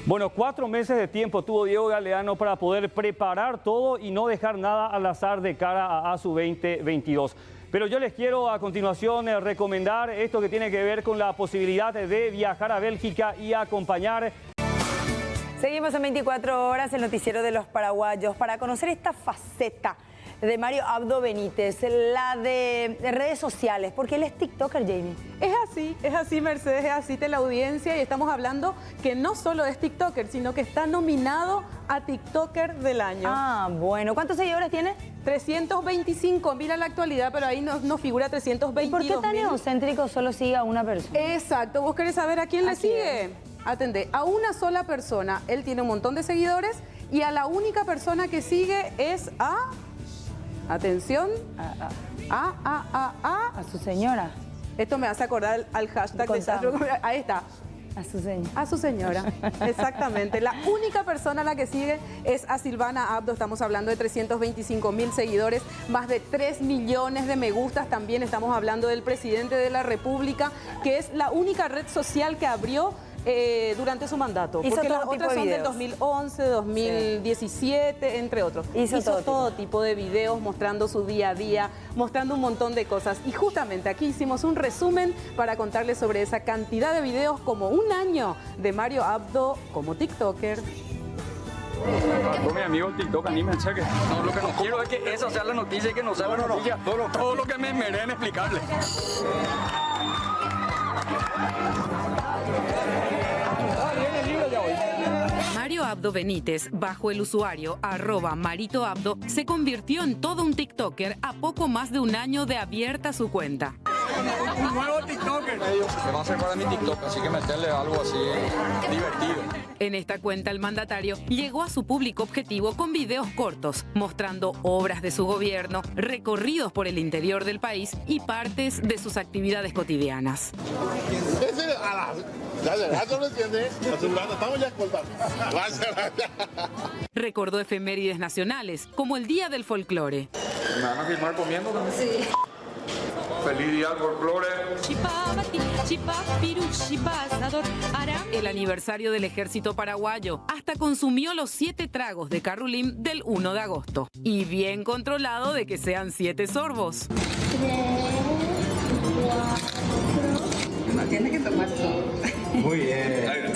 Bueno, 4 meses de tiempo tuvo Diego Galeano para poder preparar todo y no dejar nada al azar de cara a ASU 2022. Pero yo les quiero a continuación recomendar esto que tiene que ver con la posibilidad de viajar a Bélgica y acompañar. Seguimos en 24 horas, el noticiero de los paraguayos, para conocer esta faceta de Mario Abdo Benítez, la de redes sociales, porque él es TikToker, Jamie. Es así, Mercedes, es así de la audiencia, y estamos hablando que no solo es TikToker, sino que está nominado a TikToker del año. Ah, bueno. ¿Cuántos seguidores tiene? 325.000 en la actualidad, pero ahí nos figura 322.000. ¿Y por qué tan egocéntrico solo sigue a una persona? Exacto. ¿Vos querés saber a quién le sigue? Atendé, a una sola persona. Él tiene un montón de seguidores y a la única persona que sigue es a... Atención. A su señora. Esto me hace acordar al hashtag de... Ahí está. A su señora. A su señora, exactamente. La única persona a la que sigue es a Silvana Abdo. Estamos hablando de 325.000 seguidores, más de 3 millones de me gustas. También estamos hablando del presidente de la República, que es la única red social que abrió durante su mandato. Porque las otras son del 2011, 2017, entre otros. Hizo todo tipo de videos mostrando su día a día, mostrando un montón de cosas. Y justamente aquí hicimos un resumen para contarles sobre esa cantidad de videos, como un año de Mario Abdo como TikToker. Con mi amigo el TikTok, anímense que no, lo que no quiero es que esa sea la noticia y que no sea la noticia. Todo lo que me mereen explicarle. Mario Abdo Benítez, bajo el usuario @maritoabdo, se convirtió en todo un TikToker a poco más de un año de abierta su cuenta. Un nuevo TikToker. Me va a hacer para mi TikTok, así que meterle algo así divertido. En esta cuenta el mandatario llegó a su público objetivo con videos cortos, mostrando obras de su gobierno, recorridos por el interior del país y partes de sus actividades cotidianas. Gracias, presidente. Estamos ya escoltando. Gracias. Recordó efemérides nacionales, como el Día del Folclore. ¿Me van a filmar comiendo también? Sí. Feliz Día del Folclore. El aniversario del ejército paraguayo. Hasta consumió los 7 tragos de Carrulim del 1 de agosto. Y bien controlado de que sean 7 sorbos. 3, 4. No tiene que tomar todo. Muy bien.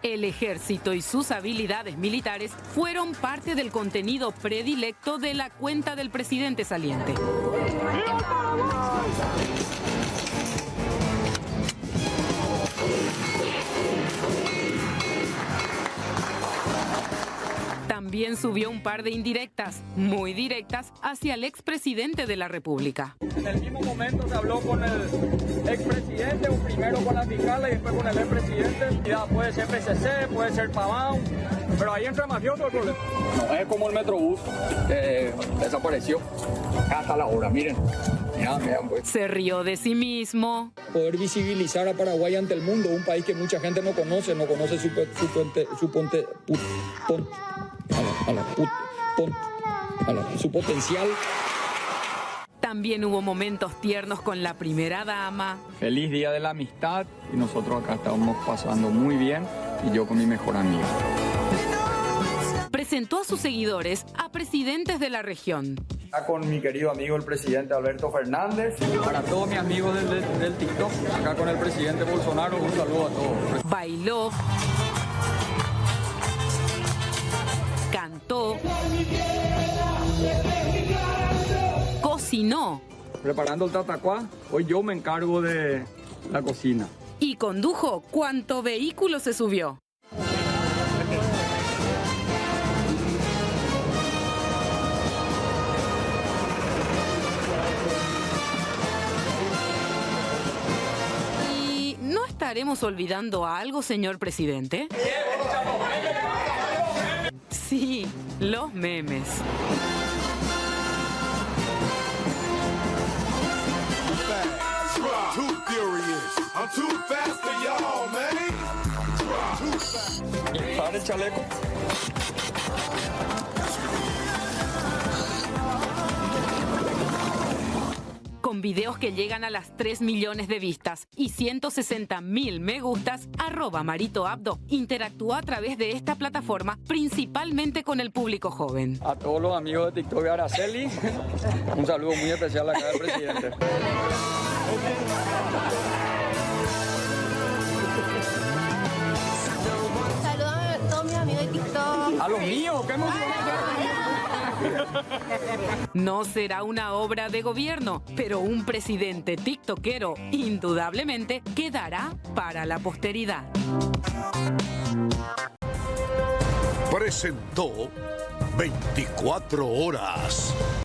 El ejército y sus habilidades militares fueron parte del contenido predilecto de la cuenta del presidente saliente. También subió un par de indirectas, muy directas, hacia el expresidente de la República. En el mismo momento se habló con el expresidente, primero con la fiscal y después con el expresidente. Ya puede ser PCC, puede ser Paván, pero ahí entra mafioso el problema. No es como el Metrobús, desapareció hasta la hora, miren. Pues. Se rió de sí mismo. Poder visibilizar a Paraguay ante el mundo, un país que mucha gente no conoce su potencial. También hubo momentos tiernos con la primera dama. Feliz Día de la Amistad y nosotros acá estamos pasando muy bien y yo con mi mejor amiga. Presentó a sus seguidores a presidentes de la región. Acá con mi querido amigo el presidente Alberto Fernández, para todos mis amigos del TikTok, acá con el presidente Bolsonaro, un saludo a todos. Bailó, cantó, cocinó. Preparando el tatacuá, hoy yo me encargo de la cocina. Y condujo cuanto vehículo se subió. ¿Y no estaremos olvidando algo, señor presidente? Sí, los memes. Para el chaleco. Con videos que llegan a las 3 millones de vistas y 160.000 me gustas, @MaritoAbdo interactúa a través de esta plataforma principalmente con el público joven. A todos los amigos de TikTok de Araceli, un saludo muy especial acá del presidente. Saludame a todos mis amigos de TikTok. A los míos, qué emoción. No será una obra de gobierno, pero un presidente tiktokero indudablemente quedará para la posteridad. Presentó 24 horas.